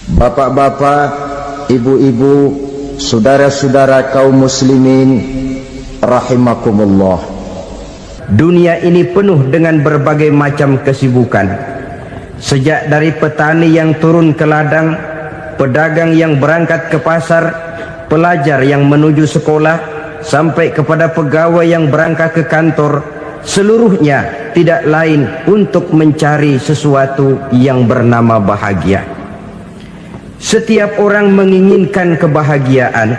Bapak-bapak, ibu-ibu, saudara-saudara kaum muslimin rahimakumullah. Dunia ini penuh dengan berbagai macam kesibukan. Sejak dari petani yang turun ke ladang, pedagang yang berangkat ke pasar, pelajar yang menuju sekolah, sampai kepada pegawai yang berangkat ke kantor, seluruhnya tidak lain untuk mencari sesuatu yang bernama bahagia. Setiap orang menginginkan kebahagiaan,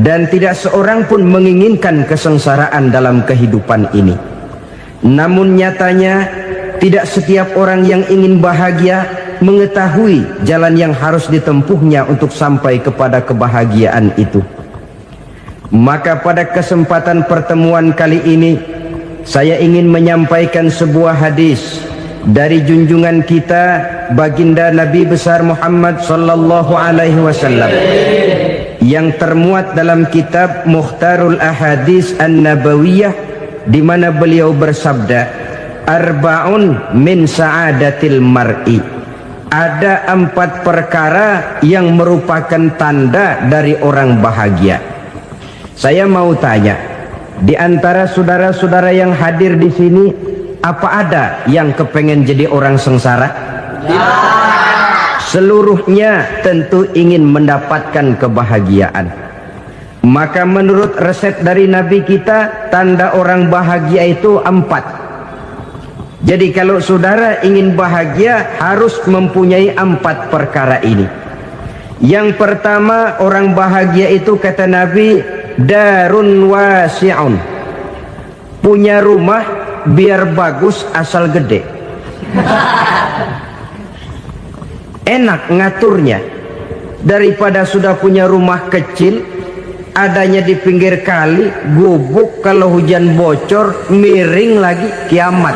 dan tidak seorang pun menginginkan kesengsaraan dalam kehidupan ini. Namun nyatanya tidak setiap orang yang ingin bahagia mengetahui jalan yang harus ditempuhnya untuk sampai kepada kebahagiaan itu. Maka pada kesempatan pertemuan kali ini, saya ingin menyampaikan sebuah hadis dari junjungan kita baginda Nabi besar Muhammad sallallahu alaihi wasallam yang termuat dalam kitab Mukhtarul Ahadits An-Nabawiyah, di mana beliau bersabda, arba'un min sa'adatil mar'i. Ada 4 perkara yang merupakan tanda dari orang bahagia. Saya mau tanya, di antara saudara-saudara yang hadir di sini, apa ada yang kepengen jadi orang sengsara? Ya. Seluruhnya tentu ingin mendapatkan kebahagiaan. Maka menurut resep dari Nabi kita, tanda orang bahagia itu 4. Jadi kalau saudara ingin bahagia, harus mempunyai 4 perkara ini. Yang pertama, orang bahagia itu kata Nabi, darun wasi'un. Punya rumah biar bagus asal gede. Enak ngaturnya, daripada sudah punya rumah kecil adanya di pinggir kali, gubuk, kalau hujan bocor, miring lagi, kiamat.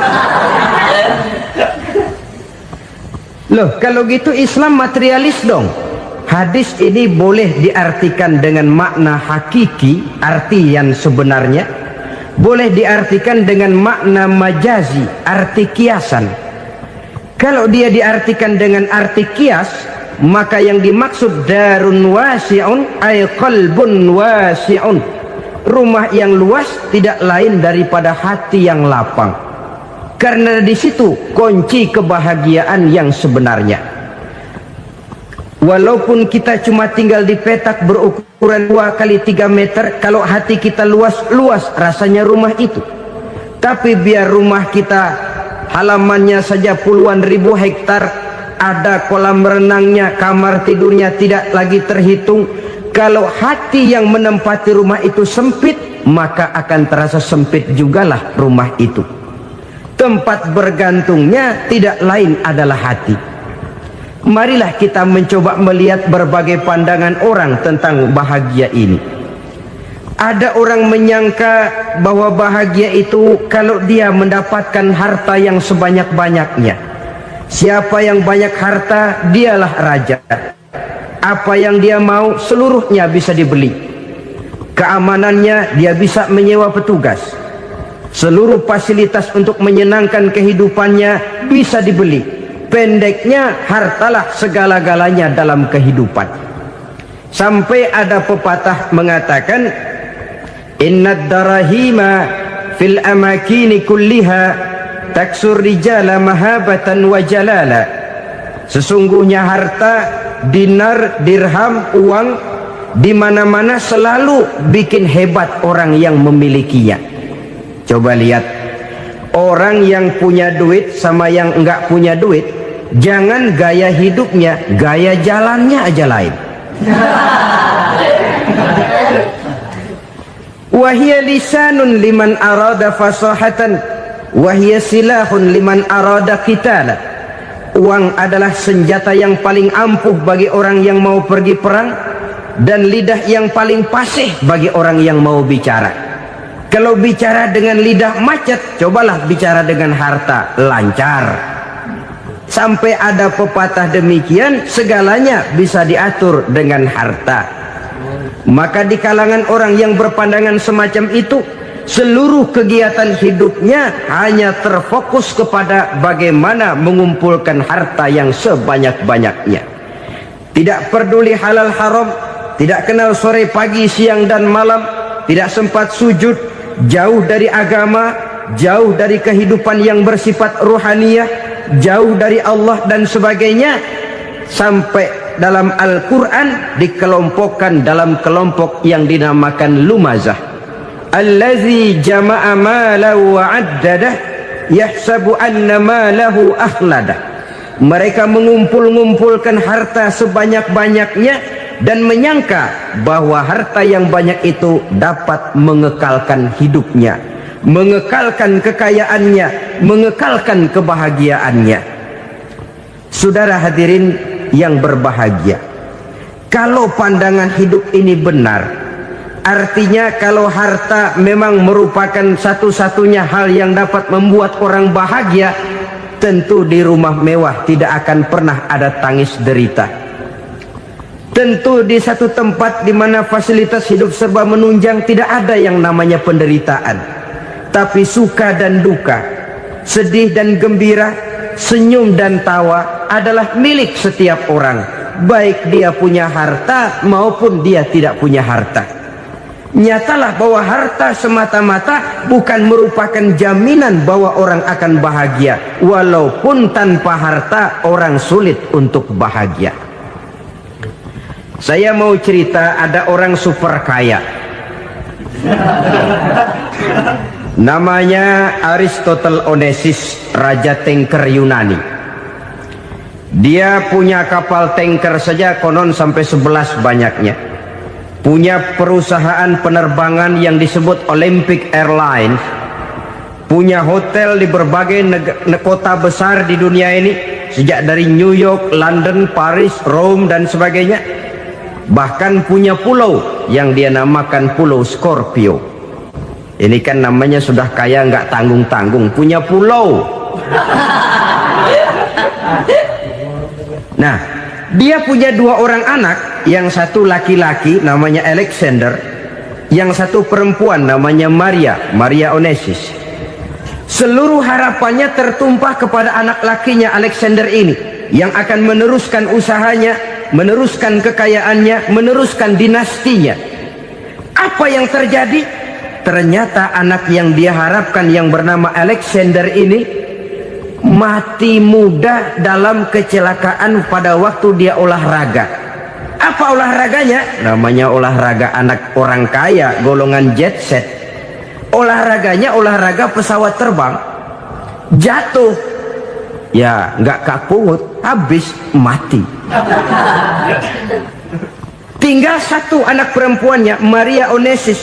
Loh, kalau gitu Islam materialis dong. Hadis ini boleh diartikan dengan makna hakiki, arti yang sebenarnya, boleh diartikan dengan makna majazi, arti kiasan. Kalau dia diartikan dengan arti kias, maka yang dimaksud darun wasi'un ay qalbun wasi'un. Rumah yang luas tidak lain daripada hati yang lapang. Karena di situ kunci kebahagiaan yang sebenarnya. Walaupun kita cuma tinggal di petak berukuran 2 kali 3 meter, kalau hati kita luas-luas rasanya rumah itu. Tapi biar rumah kita halamannya saja puluhan ribu hektar, ada kolam renangnya, kamar tidurnya tidak lagi terhitung. Kalau hati yang menempati rumah itu sempit, maka akan terasa sempit jugalah rumah itu. Tempat bergantungnya tidak lain adalah hati. Marilah kita mencoba melihat berbagai pandangan orang tentang bahagia ini. Ada orang menyangka bahwa bahagia itu kalau dia mendapatkan harta yang sebanyak-banyaknya. Siapa yang banyak harta, dialah raja. Apa yang dia mau, seluruhnya bisa dibeli. Keamanannya, dia bisa menyewa petugas. Seluruh fasilitas untuk menyenangkan kehidupannya bisa dibeli. Pendeknya, hartalah segala-galanya dalam kehidupan. Sampai ada pepatah mengatakan, innad darahima fil amakini kulliha taksur rijala mahabatan wa jalala. Sesungguhnya harta, dinar, dirham, uang di mana-mana selalu bikin hebat orang yang memilikinya. Coba lihat, orang yang punya duit sama yang enggak punya duit, jangan gaya hidupnya, gaya jalannya aja lain. Wahia lisanun liman arada fasahatan, wahia silahun liman arada qitala. Uang adalah senjata yang paling ampuh bagi orang yang mau pergi perang, dan lidah yang paling fasih bagi orang yang mau bicara. Kalau bicara dengan lidah macet, cobalah bicara dengan harta, lancar. Sampai ada pepatah demikian, segalanya bisa diatur dengan harta. Maka di kalangan orang yang berpandangan semacam itu, seluruh kegiatan hidupnya hanya terfokus kepada bagaimana mengumpulkan harta yang sebanyak-banyaknya. tidak peduli halal haram, tidak kenal sore pagi siang dan malam, tidak sempat sujud, jauh dari agama, jauh dari kehidupan yang bersifat ruhaniyah, jauh dari Allah dan sebagainya, sampai dalam Al-Quran dikelompokkan dalam kelompok yang dinamakan lumazah. Allazi jama'a malahu wa 'addadah yahsabu anna malahu akhladah. Mereka mengumpul-ngumpulkan harta sebanyak-banyaknya dan menyangka bahwa harta yang banyak itu dapat mengekalkan hidupnya, mengekalkan kekayaannya, mengekalkan kebahagiaannya. Saudara hadirin yang berbahagia, kalau pandangan hidup ini benar, artinya kalau harta memang merupakan satu-satunya hal yang dapat membuat orang bahagia, tentu di rumah mewah tidak akan pernah ada tangis derita. Tentu di satu tempat di mana fasilitas hidup serba menunjang tidak ada yang namanya penderitaan. Tapi suka dan duka, sedih dan gembira, senyum dan tawa adalah milik setiap orang, baik dia punya harta maupun dia tidak punya harta. Nyatalah bahwa harta semata-mata bukan merupakan jaminan bahwa orang akan bahagia, walaupun tanpa harta orang sulit untuk bahagia. Saya mau cerita, ada orang super kaya, namanya Aristotle Onassis, raja tanker Yunani. Dia punya kapal tanker saja konon sampai 11 banyaknya. Punya perusahaan penerbangan yang disebut Olympic Airlines, punya hotel di berbagai kota besar di dunia ini, sejak dari New York, London, Paris, Rome dan sebagainya. Bahkan punya pulau yang dia namakan Pulau Scorpio. Ini kan namanya sudah kaya nggak tanggung-tanggung, punya pulau. Nah, dia punya 2 orang anak, yang satu laki-laki namanya Alexander, yang satu perempuan namanya Maria Onassis. Seluruh harapannya tertumpah kepada anak lakinya Alexander ini, yang akan meneruskan usahanya, meneruskan kekayaannya, meneruskan dinastinya. Apa yang terjadi? Ternyata anak yang dia harapkan yang bernama Alexander ini mati muda dalam kecelakaan pada waktu dia olahraga. Apa olahraganya? Namanya olahraga anak orang kaya, golongan jet set. Olahraganya olahraga pesawat terbang. Jatuh, ya nggak kapungut, habis mati. Tinggal satu anak perempuannya, Maria Onassis.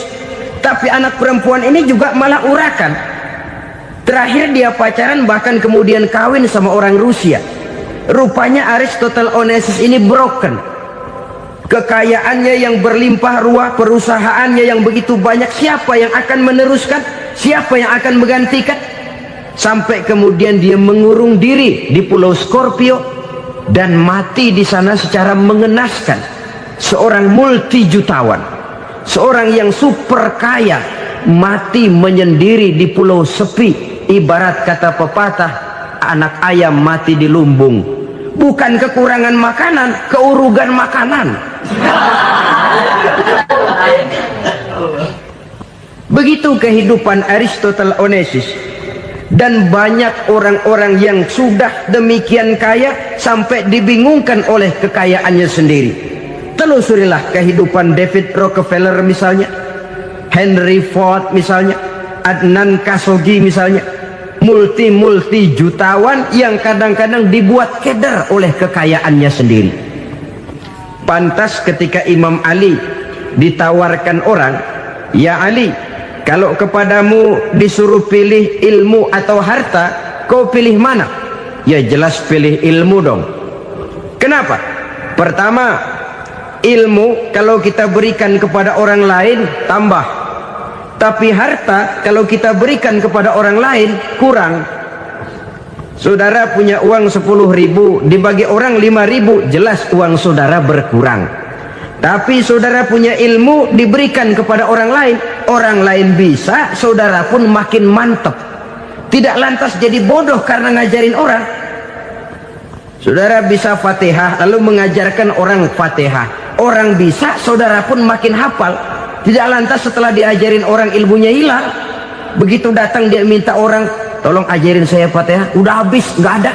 Tapi anak perempuan ini juga malah urakan. Terakhir dia pacaran, bahkan kemudian kawin sama orang Rusia. Rupanya Aristotle Onassis ini broken. Kekayaannya yang berlimpah ruah, perusahaannya yang begitu banyak, siapa yang akan meneruskan? Siapa yang akan menggantikan? Sampai kemudian dia mengurung diri di Pulau Scorpio dan mati di sana secara mengenaskan. Seorang multijutawan, seorang yang super kaya, mati menyendiri di pulau sepi. Ibarat kata pepatah, anak ayam mati di lumbung. Bukan kekurangan makanan, keurugan makanan. Begitu kehidupan Aristotle Onassis. Dan banyak orang-orang yang sudah demikian kaya sampai dibingungkan oleh kekayaannya sendiri. Telusurilah kehidupan David Rockefeller misalnya, Henry Ford misalnya, Adnan Khashoggi misalnya. Multi jutawan yang kadang-kadang dibuat keder oleh kekayaannya sendiri. Pantas ketika Imam Ali ditawarkan orang, "Ya Ali, kalau kepadamu disuruh pilih ilmu atau harta, kau pilih mana?" Ya jelas pilih ilmu dong. Kenapa? Pertama, ilmu kalau kita berikan kepada orang lain tambah. Tapi harta kalau kita berikan kepada orang lain kurang. Saudara punya uang 10.000, dibagi orang 5.000, jelas uang saudara berkurang. Tapi saudara punya ilmu, diberikan kepada orang lain bisa, saudara pun makin mantep. Tidak lantas jadi bodoh karena ngajarin orang. Saudara bisa Fatihah lalu mengajarkan orang Fatihah. Orang bisa, saudara pun makin hafal. Tidak lantas setelah diajarin orang ilmunya hilang. Begitu datang dia minta orang, tolong ajarin saya Fatihah, udah habis, nggak ada.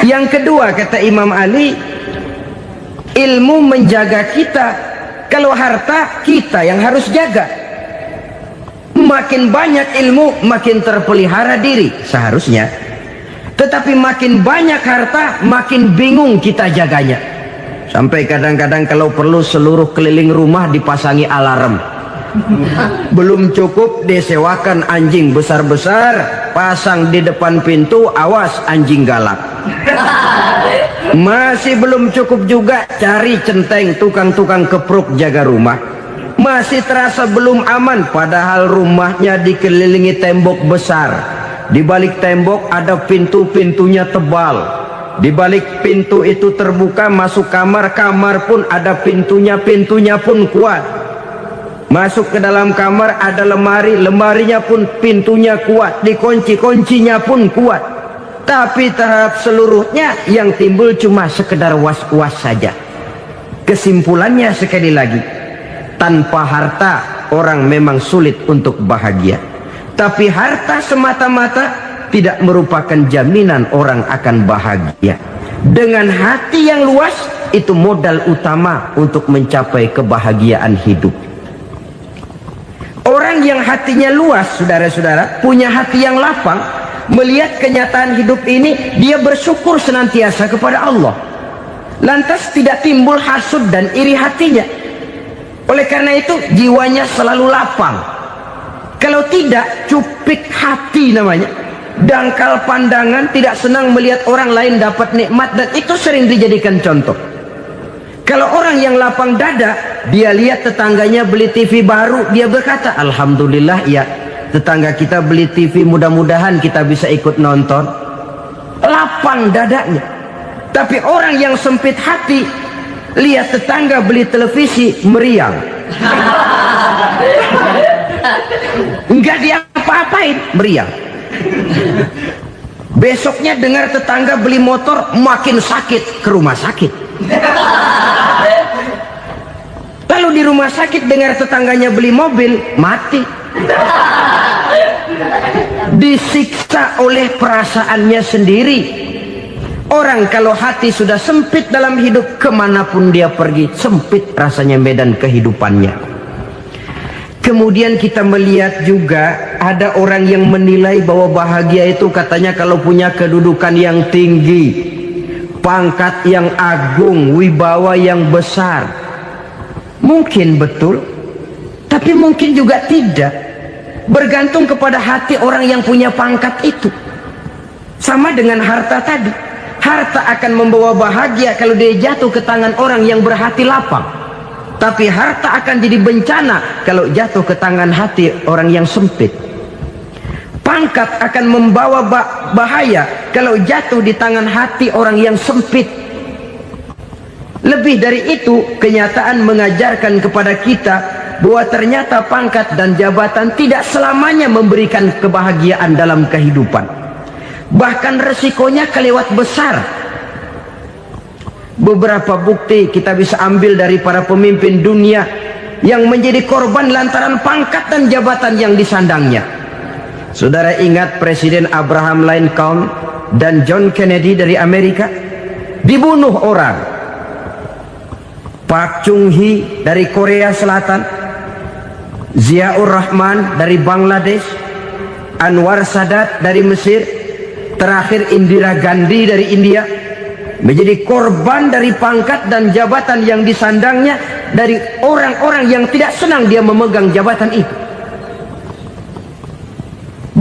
Yang kedua kata Imam Ali, ilmu menjaga kita. Kalau harta, kita yang harus jaga. Makin banyak ilmu, makin terpelihara diri seharusnya. Tetapi makin banyak harta, makin bingung kita jaganya. Sampai kadang-kadang kalau perlu seluruh keliling rumah dipasangi alarm. Belum cukup disewakan anjing besar-besar, pasang di depan pintu, awas anjing galak. Masih belum cukup juga, cari centeng tukang-tukang kepruk jaga rumah. Masih terasa belum aman, padahal rumahnya dikelilingi tembok besar. Di balik tembok ada pintu-pintunya tebal. Di balik pintu itu terbuka masuk kamar, kamar pun ada pintunya, pintunya pun kuat. Masuk ke dalam kamar ada lemari, lemarinya pun pintunya kuat, dikunci, kuncinya pun kuat. Tapi terhadap seluruhnya yang timbul cuma sekedar was-was saja. Kesimpulannya sekali lagi, tanpa harta orang memang sulit untuk bahagia. Tapi harta semata-mata tidak merupakan jaminan orang akan bahagia. Dengan hati yang luas, itu modal utama untuk mencapai kebahagiaan hidup. Orang yang hatinya luas, saudara-saudara, punya hati yang lapang, melihat kenyataan hidup ini, dia bersyukur senantiasa kepada Allah. Lantas tidak timbul hasud dan iri hatinya. Oleh karena itu jiwanya selalu lapang. Kalau tidak, cupik hati namanya, dangkal pandangan, tidak senang melihat orang lain dapat nikmat, dan itu sering dijadikan contoh. Kalau orang yang lapang dada, dia lihat tetangganya beli TV baru, dia berkata, alhamdulillah ya, tetangga kita beli TV, mudah-mudahan kita bisa ikut nonton. Lapang dadanya. Tapi orang yang sempit hati, lihat tetangga beli televisi, meriang. Enggak diapa-apain, meriang. Besoknya dengar tetangga beli motor, makin sakit, ke rumah sakit. Lalu di rumah sakit dengar tetangganya beli mobil, mati. Disiksa oleh perasaannya sendiri. Orang kalau hati sudah sempit dalam hidup, kemanapun dia pergi, sempit rasanya medan kehidupannya. Kemudian kita melihat juga ada orang yang menilai bahwa bahagia itu katanya kalau punya kedudukan yang tinggi, pangkat yang agung, wibawa yang besar. Mungkin betul, tapi mungkin juga tidak. Bergantung kepada hati orang yang punya pangkat itu. Sama dengan harta tadi. Harta akan membawa bahagia kalau dia jatuh ke tangan orang yang berhati lapang. Tapi harta akan jadi bencana kalau jatuh ke tangan hati orang yang sempit. Pangkat akan membawa bahaya kalau jatuh di tangan hati orang yang sempit. Lebih dari itu, kenyataan mengajarkan kepada kita bahwa ternyata pangkat dan jabatan tidak selamanya memberikan kebahagiaan dalam kehidupan. Bahkan resikonya kelewat besar. Beberapa bukti kita bisa ambil dari para pemimpin dunia yang menjadi korban lantaran pangkat dan jabatan yang disandangnya. Saudara ingat Presiden Abraham Lincoln dan John Kennedy dari Amerika? Dibunuh orang. Park Chung-hee dari Korea Selatan, Ziaur Rahman dari Bangladesh, Anwar Sadat dari Mesir, terakhir Indira Gandhi dari India, menjadi korban dari pangkat dan jabatan yang disandangnya dari orang-orang yang tidak senang dia memegang jabatan itu.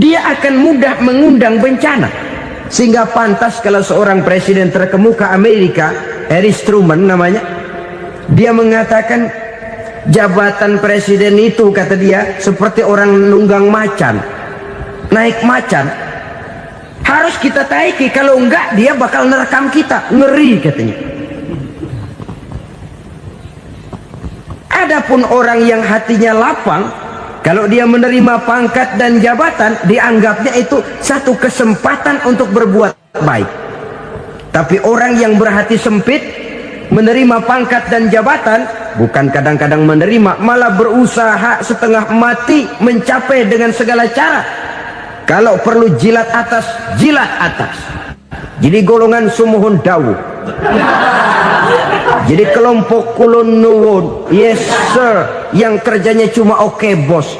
Dia akan mudah mengundang bencana. Sehingga pantas kalau seorang presiden terkemuka Amerika, Harry Truman namanya, dia mengatakan jabatan presiden itu, kata dia, seperti orang nunggang macan, naik macan. Harus kita taiki, kalau enggak dia bakal nerekam kita, ngeri katanya. Adapun orang yang hatinya lapang, Kalau dia menerima pangkat dan jabatan, dianggapnya itu satu kesempatan untuk berbuat baik. Tapi orang yang berhati sempit, menerima pangkat dan jabatan, bukan kadang-kadang menerima, malah berusaha setengah mati mencapai dengan segala cara. Kalau perlu jilat atas, jilat atas. Jadi golongan sumuhun dawu. Jadi kelompok kulon nuwun, yes sir, yang kerjanya cuma oke bos.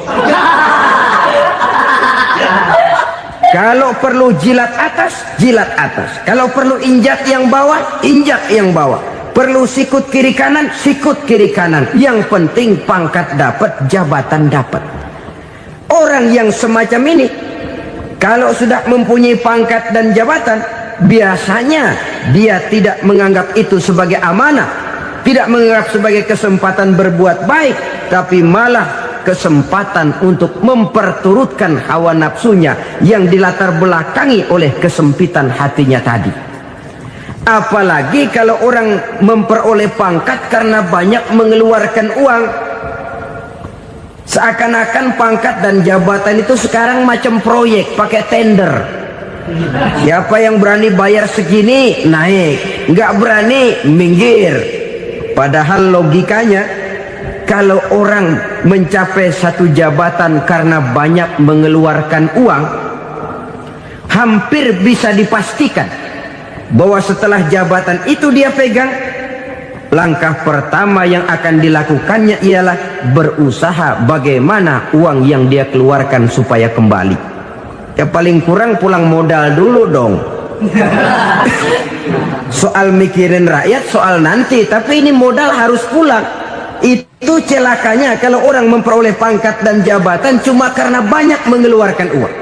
Kalau perlu jilat atas, jilat atas. Kalau perlu injak yang bawah, injak yang bawah. Perlu sikut kiri kanan, sikut kiri kanan. Yang penting pangkat dapat, jabatan dapat. Orang yang semacam ini, kalau sudah mempunyai pangkat dan jabatan, biasanya dia tidak menganggap itu sebagai amanah, tidak menganggap sebagai kesempatan berbuat baik, tapi malah kesempatan untuk memperturutkan hawa nafsunya yang dilatar belakangi oleh kesempitan hatinya tadi. Apalagi kalau orang memperoleh pangkat karena banyak mengeluarkan uang, seakan-akan pangkat dan jabatan itu sekarang macam proyek pakai tender. Siapa yang berani bayar segini naik, nggak berani minggir. Padahal logikanya, kalau orang mencapai satu jabatan karena banyak mengeluarkan uang, hampir bisa dipastikan bahwa setelah jabatan itu dia pegang, langkah pertama yang akan dilakukannya ialah berusaha bagaimana uang yang dia keluarkan supaya kembali. Ya paling kurang pulang modal dulu dong. Soal mikirin rakyat soal nanti, tapi ini modal harus pulang. Itu celakanya kalau orang memperoleh pangkat dan jabatan cuma karena banyak mengeluarkan uang.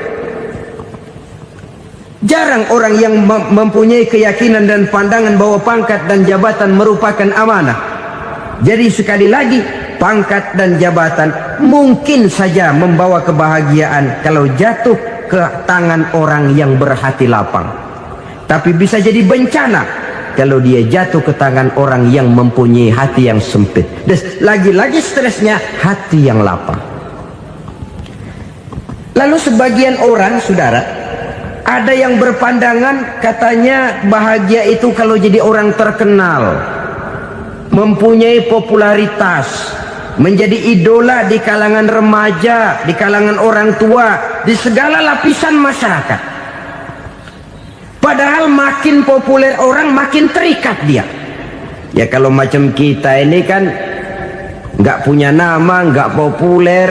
Jarang orang yang mempunyai keyakinan dan pandangan bahwa pangkat dan jabatan merupakan amanah. Jadi sekali lagi, pangkat dan jabatan mungkin saja membawa kebahagiaan kalau jatuh ke tangan orang yang berhati lapang, tapi bisa jadi bencana kalau dia jatuh ke tangan orang yang mempunyai hati yang sempit. Dan lagi-lagi stresnya hati yang lapang. Lalu sebagian orang, saudara, ada yang berpandangan katanya bahagia itu kalau jadi orang terkenal, mempunyai popularitas, menjadi idola di kalangan remaja, di kalangan orang tua, di segala lapisan masyarakat. Padahal makin populer orang, makin terikat dia. Ya kalau macam kita ini kan nggak punya nama, nggak populer,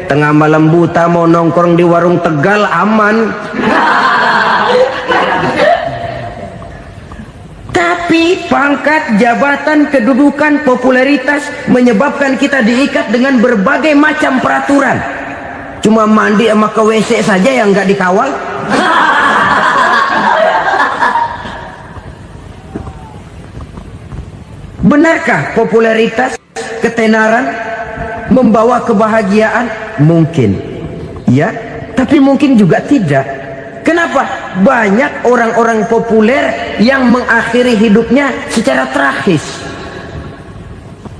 tengah malam buta mau nongkrong di warung Tegal aman. Tapi pangkat, jabatan, kedudukan, popularitas menyebabkan kita diikat dengan berbagai macam peraturan. Cuma mandi sama ke WC saja yang nggak dikawal. Benarkah popularitas, ketenaran membawa kebahagiaan? Mungkin, ya, tapi mungkin juga tidak. Kenapa? Banyak orang-orang populer yang mengakhiri hidupnya secara tragis.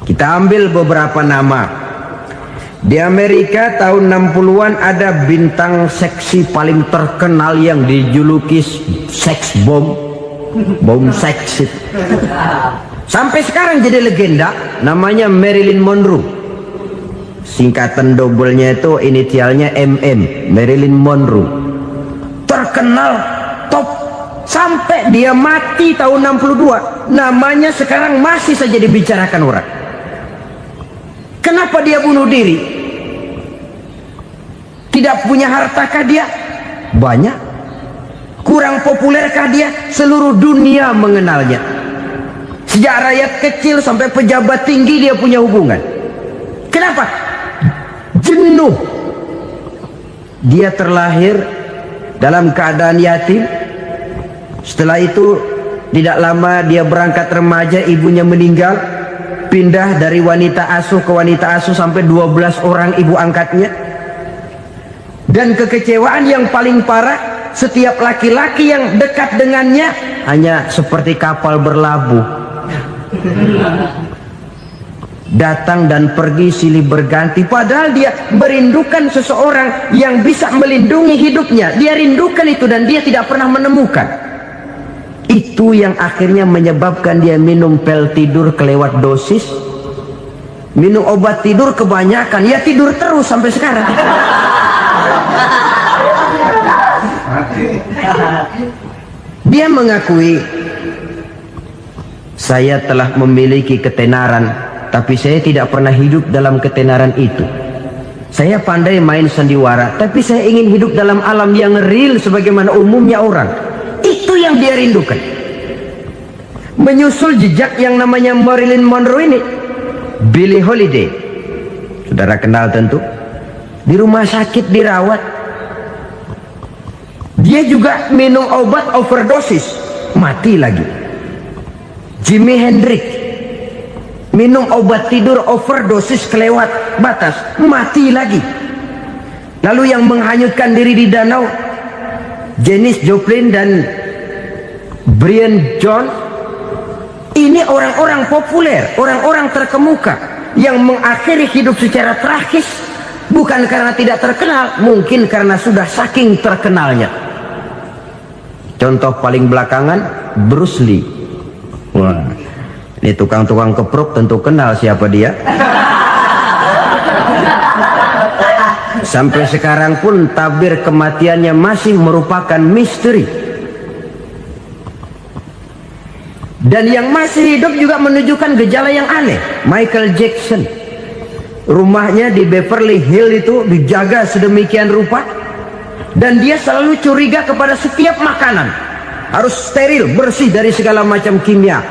Kita ambil beberapa nama. Di Amerika tahun 60-an ada bintang seksi paling terkenal yang dijuluki seks bom. Bom seks. Sampai sekarang jadi legenda, namanya Marilyn Monroe. Singkatan doublenya itu inisialnya MM, Marilyn Monroe. Terkenal top sampai dia mati tahun 62, namanya sekarang masih saja dibicarakan orang. Kenapa dia bunuh diri? Tidak punya hartakah dia? Banyak. Kurang populerkah dia? Seluruh dunia mengenalnya. Sejak rakyat kecil sampai pejabat tinggi dia punya hubungan. Kenapa? Jenuh. Dia terlahir dalam keadaan yatim. Setelah itu tidak lama dia berangkat remaja, ibunya meninggal, pindah dari wanita asuh ke wanita asuh sampai 12 orang ibu angkatnya. Dan kekecewaan yang paling parah, setiap laki-laki yang dekat dengannya hanya seperti kapal berlabuh. datang dan pergi silih berganti, padahal dia merindukan seseorang yang bisa melindungi hidupnya. Dia rindukan itu dan dia tidak pernah menemukan. Itu yang akhirnya menyebabkan dia minum pil tidur kelewat dosis, minum obat tidur kebanyakan, ya tidur terus sampai sekarang. Dia mengakui, saya telah memiliki ketenaran, tapi saya tidak pernah hidup dalam ketenaran itu. Saya pandai main sandiwara, tapi saya ingin hidup dalam alam yang real sebagaimana umumnya orang. Itu yang dia rindukan. Menyusul jejak yang namanya Marilyn Monroe ini, Billie Holiday, saudara kenal tentu, di rumah sakit dirawat. Dia juga minum obat overdosis, mati lagi. Jimi Hendrix minum obat tidur overdosis kelewat batas, mati lagi. Lalu yang menghanyutkan diri di danau, Janis Joplin dan Brian Jones. Ini orang-orang populer, orang-orang terkemuka yang mengakhiri hidup secara tragis, bukan karena tidak terkenal, mungkin karena sudah saking terkenalnya. Contoh paling belakangan, Bruce Lee. Wah, ini tukang-tukang keprok tentu kenal siapa dia. Sampai sekarang pun tabir kematiannya masih merupakan misteri. Dan yang masih hidup juga menunjukkan gejala yang aneh. Michael Jackson, rumahnya di Beverly Hills itu dijaga sedemikian rupa, dan dia selalu curiga kepada setiap makanan harus steril, bersih dari segala macam kimia.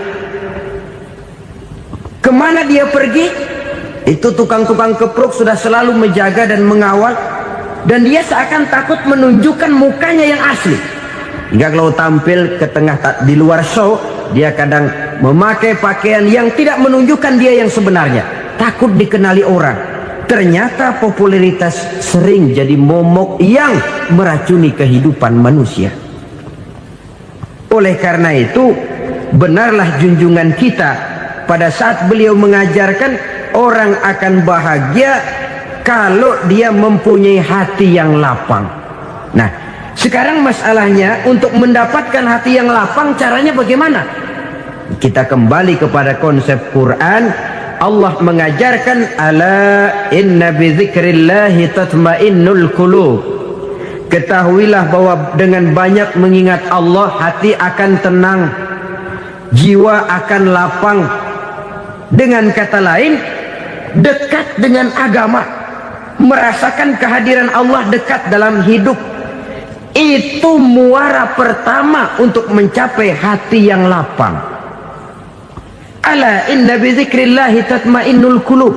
Kemana dia pergi, itu tukang-tukang keprok sudah selalu menjaga dan mengawal, dan dia seakan takut menunjukkan mukanya yang asli. Hingga kalau tampil ke tengah di luar show, dia kadang memakai pakaian yang tidak menunjukkan dia yang sebenarnya, takut dikenali orang. Ternyata popularitas sering jadi momok yang meracuni kehidupan manusia. Oleh karena itu, benarlah junjungan kita pada saat beliau mengajarkan orang akan bahagia kalau dia mempunyai hati yang lapang. Nah, sekarang masalahnya untuk mendapatkan hati yang lapang, caranya bagaimana? Kita kembali kepada konsep Quran. Allah mengajarkan, ala inna bi dzikrillahi tatmainnul qulub. Ketahuilah bahwa dengan banyak mengingat Allah, hati akan tenang, jiwa akan lapang. Dengan kata lain, dekat dengan agama, merasakan kehadiran Allah dekat dalam hidup. Itu muara pertama untuk mencapai hati yang lapang. Ala inna bi dzikrillahi tatmainnul qulub.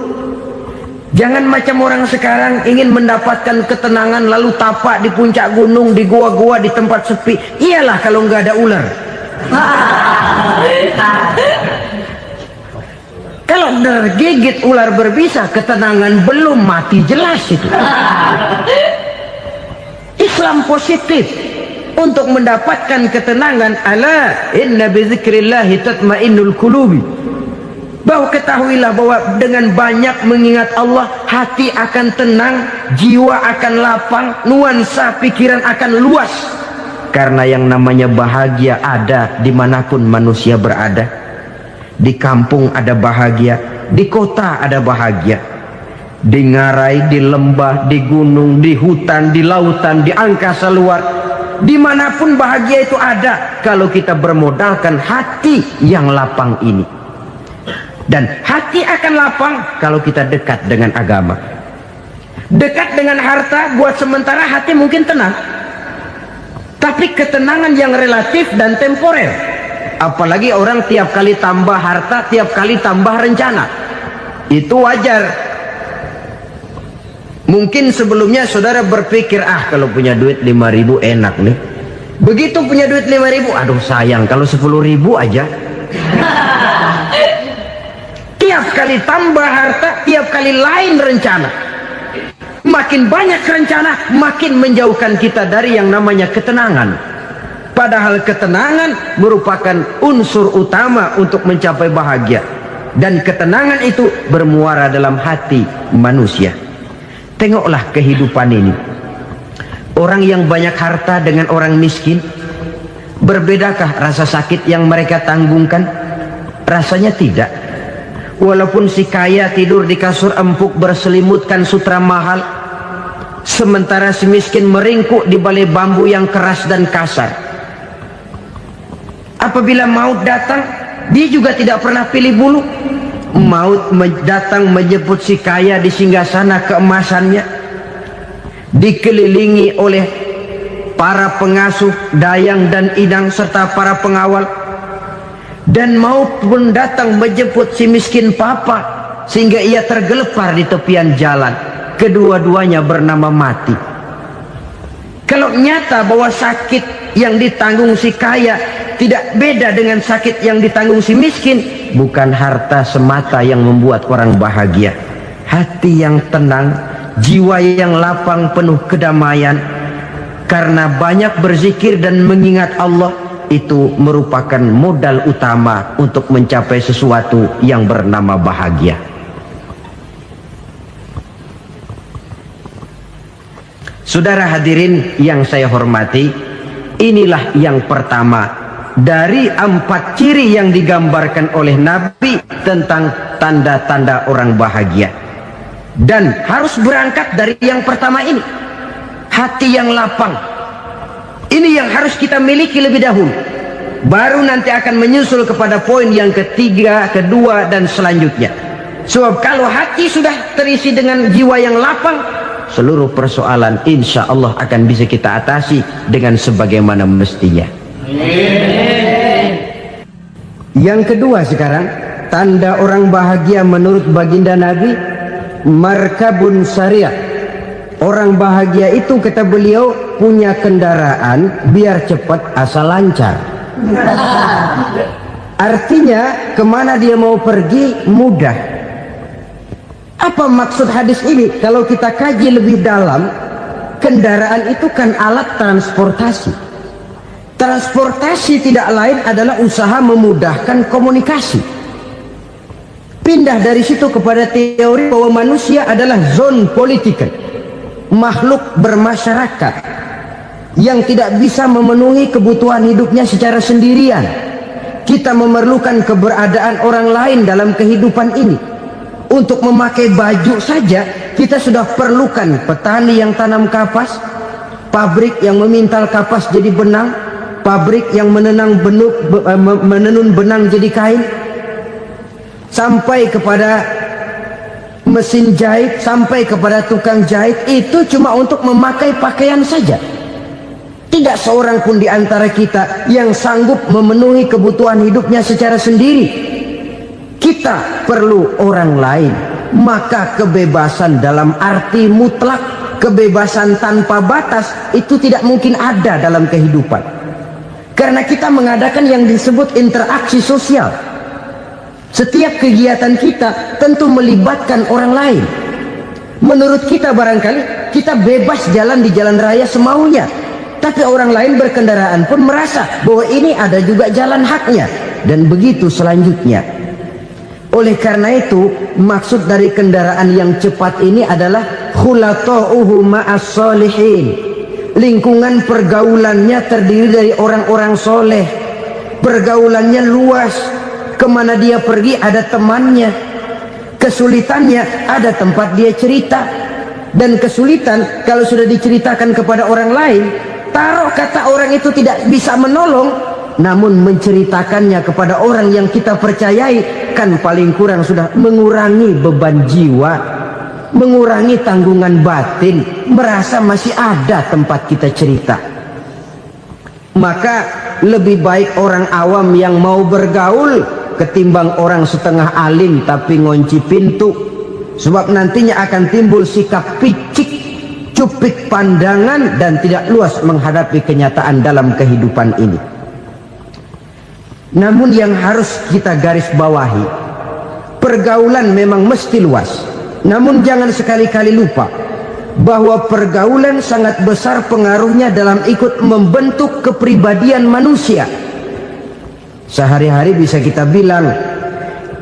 Jangan macam orang sekarang ingin mendapatkan ketenangan lalu tapak di puncak gunung, di gua-gua, di tempat sepi. Iyalah kalau nggak ada ular. Kalau tergigit ular berbisa, ketenangan belum, mati jelas itu. Islam positif untuk mendapatkan ketenangan. Ala inna bi dzikrillahi tatmainnul qulubi. Bahwa ketahuilah bahwa dengan banyak mengingat Allah, hati akan tenang, jiwa akan lapang, nuansa pikiran akan luas. Karena yang namanya bahagia ada dimanapun manusia berada. Di kampung ada bahagia, di kota ada bahagia, di ngarai, di lembah, di gunung, di hutan, di lautan, di angkasa luar, dimanapun bahagia itu ada kalau kita bermodalkan hati yang lapang ini. Dan hati akan lapang kalau kita dekat dengan agama. Dekat dengan harta buat sementara hati mungkin tenang, tapi ketenangan yang relatif dan temporer. Apalagi orang tiap kali tambah harta, tiap kali tambah rencana. Itu wajar. Mungkin sebelumnya saudara berpikir, kalau punya duit 5.000 enak nih. Begitu punya duit 5.000, aduh sayang kalau 10.000 aja. Tiap kali tambah harta, tiap kali lain rencana. Makin banyak rencana, makin menjauhkan kita dari yang namanya ketenangan. Padahal ketenangan merupakan unsur utama untuk mencapai bahagia. dan ketenangan itu bermuara dalam hati manusia. Tengoklah kehidupan ini. Orang yang banyak harta dengan orang miskin, berbedakah rasa sakit yang mereka tanggungkan? Rasanya tidak. Walaupun si kaya tidur di kasur empuk berselimutkan sutra mahal, sementara si miskin meringkuk di balai bambu yang keras dan kasar. Apabila maut datang, dia juga tidak pernah pilih bulu. Maut datang menjemput si kaya di singgasana keemasannya, dikelilingi oleh para pengasuh, dayang dan inang serta para pengawal. Dan maut pun datang menjemput si miskin papa, sehingga ia tergelepar di tepian jalan. Kedua-duanya bernama mati. Kalau nyata bahwa sakit yang ditanggung si kaya tidak beda dengan sakit yang ditanggung si miskin, bukan harta semata yang membuat orang bahagia. Hati yang tenang, jiwa yang lapang penuh kedamaian karena banyak berzikir dan mengingat Allah, itu merupakan modal utama untuk mencapai sesuatu yang bernama bahagia. Saudara hadirin yang saya hormati, inilah yang pertama dari 4 ciri yang digambarkan oleh Nabi tentang tanda-tanda orang bahagia. Dan harus berangkat dari yang pertama ini, hati yang lapang. Ini yang harus kita miliki lebih dahulu, baru nanti akan menyusul kepada poin yang ketiga, kedua dan selanjutnya. Sebab kalau hati sudah terisi dengan jiwa yang lapang, seluruh persoalan insya Allah akan bisa kita atasi dengan sebagaimana mestinya. Yang kedua sekarang, tanda orang bahagia menurut baginda Nabi, markabun syariah. Orang bahagia itu, kata beliau, punya kendaraan biar cepat asal lancar. Artinya kemana dia mau pergi mudah. Apa maksud hadis ini? Kalau kita kaji lebih dalam, kendaraan itu kan alat transportasi. Transportasi tidak lain adalah usaha memudahkan komunikasi. Pindah dari situ kepada teori bahwa manusia adalah zon political, makhluk bermasyarakat yang tidak bisa memenuhi kebutuhan hidupnya secara sendirian. Kita memerlukan keberadaan orang lain dalam kehidupan ini. Untuk memakai baju saja kita sudah perlukan petani yang tanam kapas, pabrik yang memintal kapas jadi benang, pabrik yang menenun benang jadi kain, sampai kepada mesin jahit, sampai kepada tukang jahit. Itu cuma untuk memakai pakaian saja. Tidak seorang pun di antara kita yang sanggup memenuhi kebutuhan hidupnya secara sendiri. Kita perlu orang lain. Maka kebebasan dalam arti mutlak, kebebasan tanpa batas, itu tidak mungkin ada dalam kehidupan. Karena kita mengadakan yang disebut interaksi sosial. Setiap kegiatan kita tentu melibatkan orang lain. Menurut kita barangkali kita bebas jalan di jalan raya semaunya, tapi orang lain berkendaraan pun merasa bahwa ini ada juga jalan haknya, dan begitu selanjutnya. Oleh karena itu, maksud dari kendaraan yang cepat ini adalah khulata'uhu ma'as solihin. Lingkungan pergaulannya terdiri dari orang-orang soleh. Pergaulannya luas. Kemana dia pergi ada temannya. Kesulitannya ada tempat dia cerita. Dan kesulitan kalau sudah diceritakan kepada orang lain, taruh kata orang itu tidak bisa menolong, namun menceritakannya kepada orang yang kita percayai, kan paling kurang sudah mengurangi beban jiwa, mengurangi tanggungan batin, merasa masih ada tempat kita cerita. Maka lebih baik orang awam yang mau bergaul ketimbang orang setengah alim tapi ngunci pintu. Sebab nantinya akan timbul sikap picik, cupik pandangan, dan tidak luas menghadapi kenyataan dalam kehidupan ini. Namun yang harus kita garis bawahi, pergaulan memang mesti luas. Namun jangan sekali-kali lupa bahwa pergaulan sangat besar pengaruhnya dalam ikut membentuk kepribadian manusia. Sehari-hari bisa kita bilang,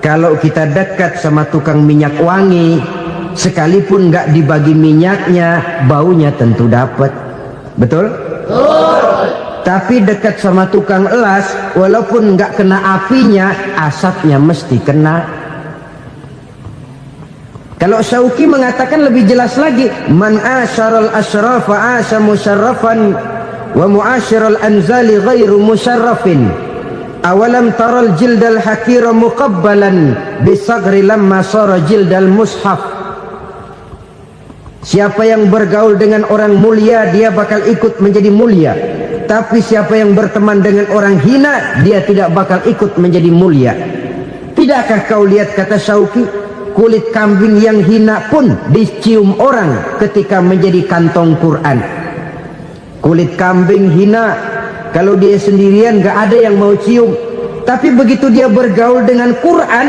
Kalau kita dekat sama tukang minyak wangi, sekalipun nggak dibagi minyaknya, baunya tentu dapat. Betul? Tapi dekat sama tukang elas, walaupun nggak kena apinya, asapnya mesti kena. Kalau Syauqi mengatakan lebih jelas lagi, man asyaral asyrafa asya musyarrafan wa muasyiral anzali ghairu musyarrafin. Awalam taral jildal hakira muqabbalan bisagri lamma sara jildal mushaf. Siapa yang bergaul dengan orang mulia, dia bakal ikut menjadi mulia. Tapi siapa yang berteman dengan orang hina, dia tidak bakal ikut menjadi mulia. Tidakkah kau lihat, kata Syauqi, kulit kambing yang hina pun dicium orang ketika menjadi kantong Quran. Kulit kambing hina, kalau dia sendirian gak ada yang mau cium. Tapi begitu dia bergaul dengan Quran,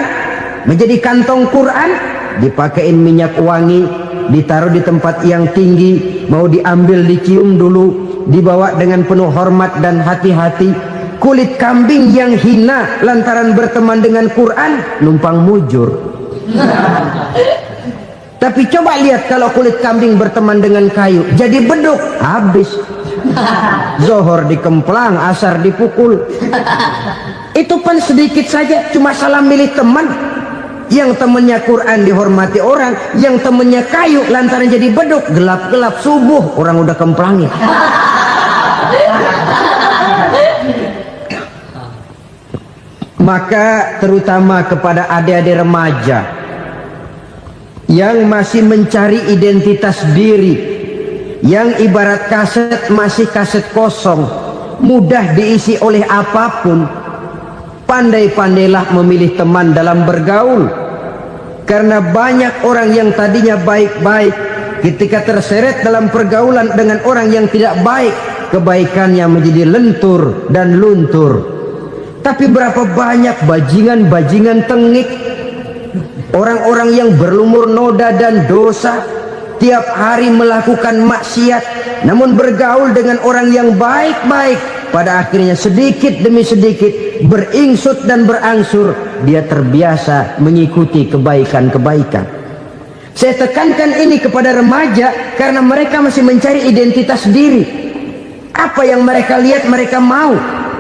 menjadi kantong Quran, dipakein minyak wangi, ditaruh di tempat yang tinggi, mau diambil dicium dulu, dibawa dengan penuh hormat dan hati-hati. Kulit kambing yang hina lantaran berteman dengan Quran, numpang mujur. Tapi coba lihat kalau kulit kambing berteman dengan kayu, jadi beduk, habis. Zohor dikemplang, asar dipukul. Itu pun sedikit saja, cuma salah milih teman. Yang temannya Quran dihormati orang, yang temannya kayu lantaran jadi beduk, gelap-gelap subuh orang udah kemplangin. Maka terutama kepada adik-adik remaja yang masih mencari identitas diri, yang ibarat kaset masih kaset kosong, mudah diisi oleh apapun, pandai-pandailah memilih teman dalam bergaul. Karena banyak orang yang tadinya baik-baik, ketika terseret dalam pergaulan dengan orang yang tidak baik, kebaikannya menjadi lentur dan luntur. Tapi berapa banyak bajingan-bajingan tengik, orang-orang yang berlumur noda dan dosa, tiap hari melakukan maksiat, namun bergaul dengan orang yang baik-baik, pada akhirnya sedikit demi sedikit beringsut dan berangsur dia terbiasa mengikuti kebaikan-kebaikan. Saya tekankan ini kepada remaja karena mereka masih mencari identitas diri. Apa yang mereka lihat mereka mau,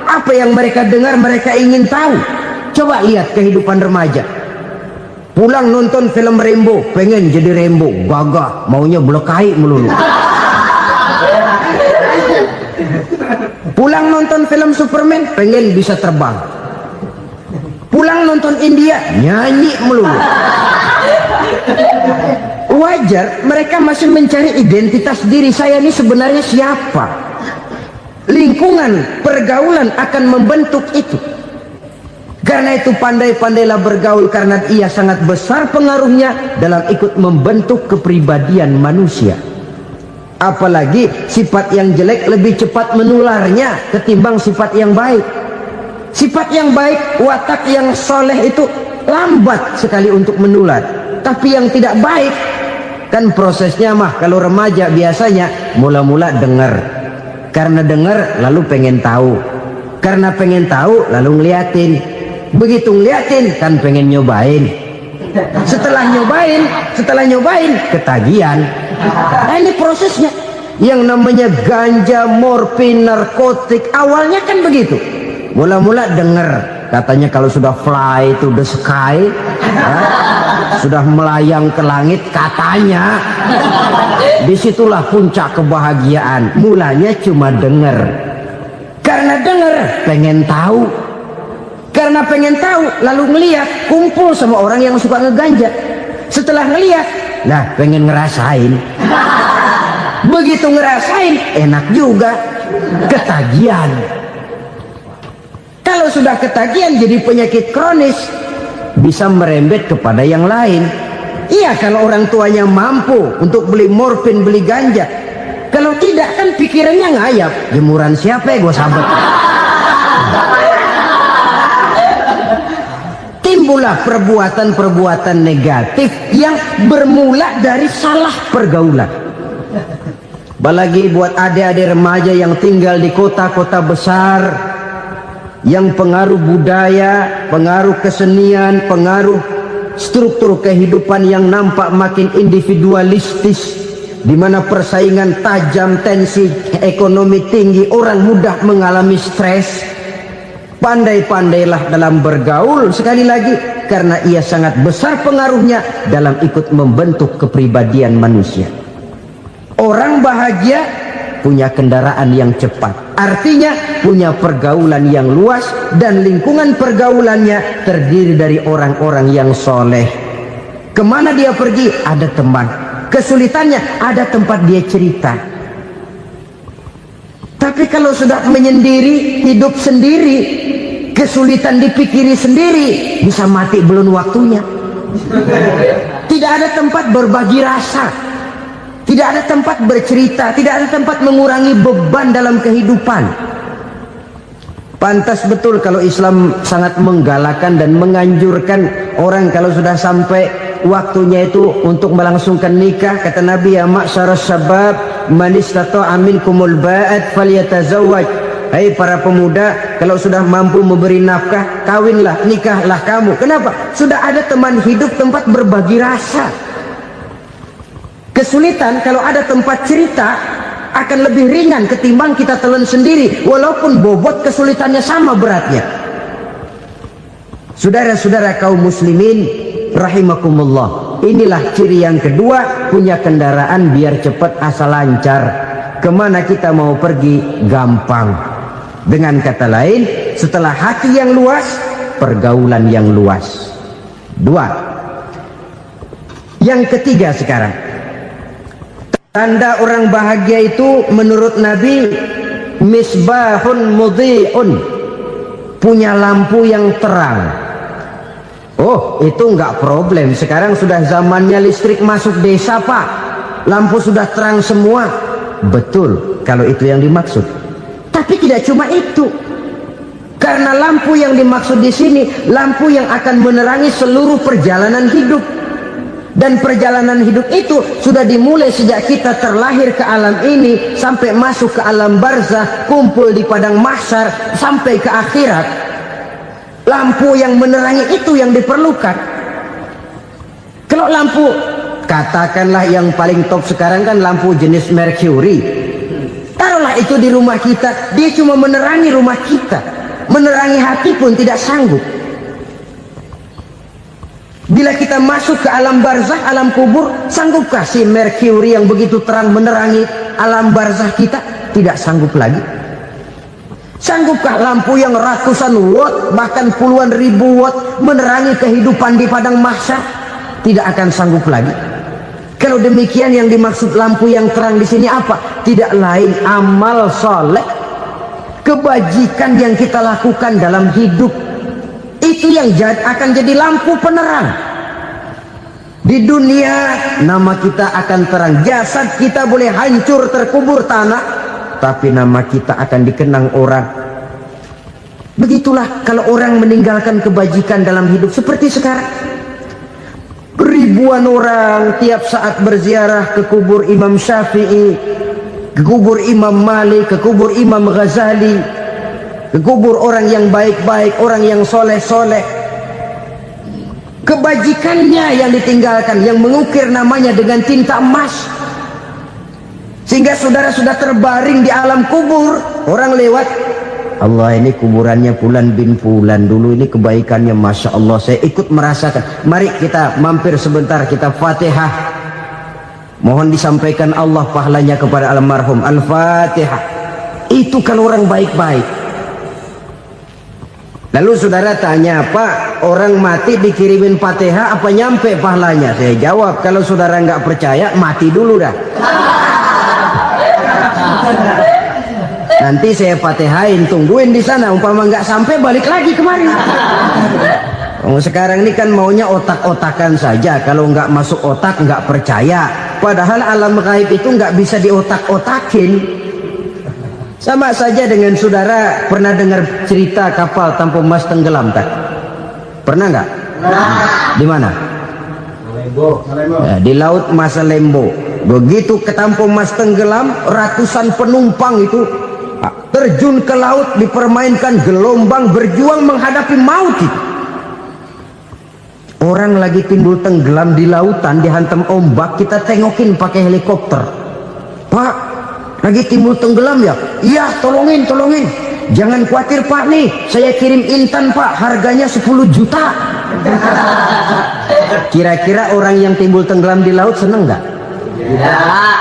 apa yang mereka dengar mereka ingin tahu. Coba lihat kehidupan remaja. Pulang nonton film Rambo, pengen jadi Rambo, gagah, maunya belekai melulu. Pulang nonton film Superman, pengen bisa terbang. Pulang nonton India, nyanyi melulu. Wajar, mereka masih mencari identitas diri. Saya ini sebenarnya siapa? Lingkungan, pergaulan akan membentuk itu. Karena itu pandai-pandailah bergaul, karena ia sangat besar pengaruhnya dalam ikut membentuk kepribadian manusia. Apalagi sifat yang jelek lebih cepat menularnya ketimbang sifat yang baik. Sifat yang baik, watak yang soleh itu lambat sekali untuk menular. Tapi yang tidak baik, kan prosesnya mah kalau remaja biasanya mula-mula dengar. Karena dengar lalu pengen tahu. Karena pengen tahu lalu ngeliatin. Begitu ngeliatin kan pengen nyobain. Setelah nyobain ketagihan. Nah, ini prosesnya. Yang namanya ganja, morfin, narkotik, awalnya kan begitu. Mula-mula dengar, katanya kalau sudah fly to the sky, ya, sudah melayang ke langit, katanya disitulah puncak kebahagiaan. Mulanya cuma dengar. Karena dengar pengen tahu. Karena pengen tahu lalu ngeliat, kumpul sama orang yang suka ngeganja. Setelah ngeliat, nah pengen ngerasain. Begitu ngerasain enak juga, ketagihan. Kalau sudah ketagihan jadi penyakit kronis, bisa merembet kepada yang lain. Iya, kalau orang tuanya mampu untuk beli morfin, beli ganja. Kalau tidak kan pikirannya ngayap, jemuran siapa ya gue sabet. Timbullah perbuatan-perbuatan negatif yang bermula dari salah pergaulan. Apalagi buat adik-adik remaja yang tinggal di kota-kota besar, yang pengaruh budaya, pengaruh kesenian, pengaruh struktur kehidupan yang nampak makin individualistis, di mana persaingan tajam, tensi ekonomi tinggi, orang mudah mengalami stres. Pandai-pandailah dalam bergaul, sekali lagi, karena ia sangat besar pengaruhnya dalam ikut membentuk kepribadian manusia. Orang bahagia punya kendaraan yang cepat, artinya punya pergaulan yang luas, dan lingkungan pergaulannya terdiri dari orang-orang yang soleh. Kemana dia pergi ada teman, kesulitannya ada tempat dia cerita. Tapi kalau sudah menyendiri, hidup sendiri, kesulitan dipikiri sendiri, bisa mati belum waktunya. Tidak ada tempat berbagi rasa, tidak ada tempat bercerita, tidak ada tempat mengurangi beban dalam kehidupan. Pantas betul kalau Islam sangat menggalakkan dan menganjurkan orang kalau sudah sampai waktunya itu untuk melangsungkan nikah. Kata Nabi, ya ma'syaras syabab man istata'a minkumul ba'at falyatazawwaj. Hai para pemuda, kalau sudah mampu memberi nafkah, kawinlah, nikahlah kamu. Kenapa? Sudah ada teman hidup, tempat berbagi rasa. Kesulitan kalau ada tempat cerita akan lebih ringan ketimbang kita telan sendiri, walaupun bobot kesulitannya sama beratnya. Saudara-saudara kaum muslimin rahimakumullah, inilah ciri yang kedua, punya kendaraan biar cepat asal lancar. Kemana kita mau pergi gampang. Dengan kata lain, setelah hati yang luas, pergaulan yang luas. Dua. Yang ketiga sekarang, tanda orang bahagia itu menurut Nabi, misbahun mudhi'un, punya lampu yang terang. Oh, itu enggak problem. Sekarang sudah zamannya listrik masuk desa, Pak. Lampu sudah terang semua. Betul, kalau itu yang dimaksud. Tapi tidak cuma itu. Karena lampu yang dimaksud di sini, lampu yang akan menerangi seluruh perjalanan hidup. Dan perjalanan hidup itu sudah dimulai sejak kita terlahir ke alam ini, sampai masuk ke alam barzah, kumpul di padang mahsyar, sampai ke akhirat. Lampu yang menerangi itu yang diperlukan. Kalau lampu, katakanlah yang paling top sekarang kan lampu jenis Mercury. Taruhlah itu di rumah kita, dia cuma menerangi rumah kita, menerangi hati pun tidak sanggup. Bila kita masuk ke alam barzah, alam kubur, sanggupkah si Mercury yang begitu terang menerangi alam barzah kita? Tidak sanggup lagi. Sanggupkah lampu yang ratusan watt, bahkan puluhan ribu watt menerangi kehidupan di padang mahsyar? Tidak akan sanggup lagi. Kalau demikian, yang dimaksud lampu yang terang di sini apa? Tidak lain amal soleh, kebajikan yang kita lakukan dalam hidup. Itu yang akan jadi lampu penerang. Di dunia nama kita akan terang, jasad kita boleh hancur terkubur tanah, tapi nama kita akan dikenang orang. Begitulah kalau orang meninggalkan kebajikan dalam hidup seperti sekarang. Ribuan orang tiap saat berziarah ke kubur Imam Syafi'i, ke kubur Imam Malik, ke kubur Imam Ghazali, ke kubur orang yang baik-baik, orang yang soleh-soleh. Kebajikannya yang ditinggalkan, yang mengukir namanya dengan tinta emas, sehingga saudara sudah terbaring di alam kubur. Orang lewat, Allah, ini kuburannya Fulan bin Fulan, dulu ini kebaikannya Masya Allah, saya ikut merasakan. Mari kita mampir sebentar, kita Fatihah, mohon disampaikan Allah pahalanya kepada almarhum. Al-Fatihah. Itu kalau orang baik-baik. Lalu saudara tanya, Pak, orang mati dikirimin Fatihah apa nyampe pahalanya? Saya jawab, kalau saudara nggak percaya, mati dulu dah. Nanti saya Fatihain, tungguin di sana, umpama nggak sampai balik lagi kemari. Sekarang ini kan maunya otak-otakan saja, kalau nggak masuk otak nggak percaya. Padahal alam gaib itu nggak bisa diotak-otakin. Sama saja dengan saudara pernah dengar cerita kapal tanpa emas tenggelam tak? Pernah nggak? Di mana? Ya, di laut Masalembo. Begitu ke tanpa emas tenggelam, ratusan penumpang itu terjun ke laut, dipermainkan gelombang, berjuang menghadapi maut itu. Orang lagi timbul tenggelam di lautan, dihantam ombak, kita tengokin pakai helikopter. Pak, lagi timbul tenggelam ya? Iya, tolongin. Jangan khawatir Pak, nih saya kirim intan Pak, harganya 10 juta. Kira-kira orang yang timbul tenggelam di laut seneng nggak? Tidak.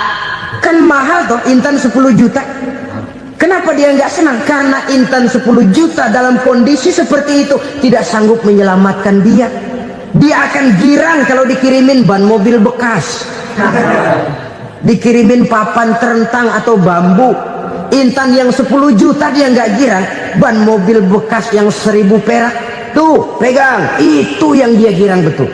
Kan mahal toh intan 10 juta. Kenapa dia nggak senang? Karena intan 10 juta dalam kondisi seperti itu tidak sanggup menyelamatkan dia. Dia akan girang kalau dikirimin ban mobil bekas, dikirimin papan terentang atau bambu. Intan yang 10 juta dia nggak girang, ban mobil bekas yang 1000 perak tuh pegang, itu yang dia girang betul.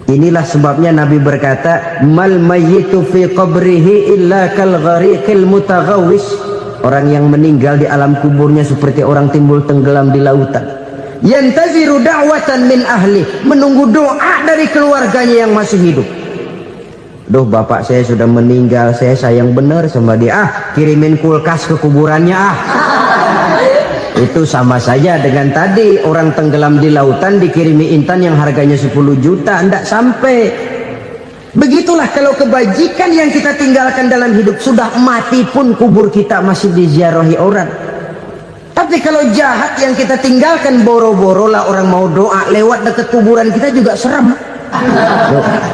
Inilah sebabnya Nabi berkata, mal mayyitu fi qabrihi illa kal ghariqil mutaghawis. Orang yang meninggal di alam kuburnya seperti orang timbul tenggelam di lautan. Yantaziru da'watan min ahli, menunggu doa dari keluarganya yang masih hidup. Duh, bapak saya sudah meninggal, saya sayang benar sama dia. Kirimin kulkas ke kuburannya Itu sama saja dengan tadi orang tenggelam di lautan dikirimi intan yang harganya 10 juta, tidak sampai. Begitulah kalau kebajikan yang kita tinggalkan dalam hidup, sudah mati pun kubur kita masih diziarahi orang. Tapi kalau jahat yang kita tinggalkan, boro-boro lah orang mau doa lewat dekat kuburan kita juga serem.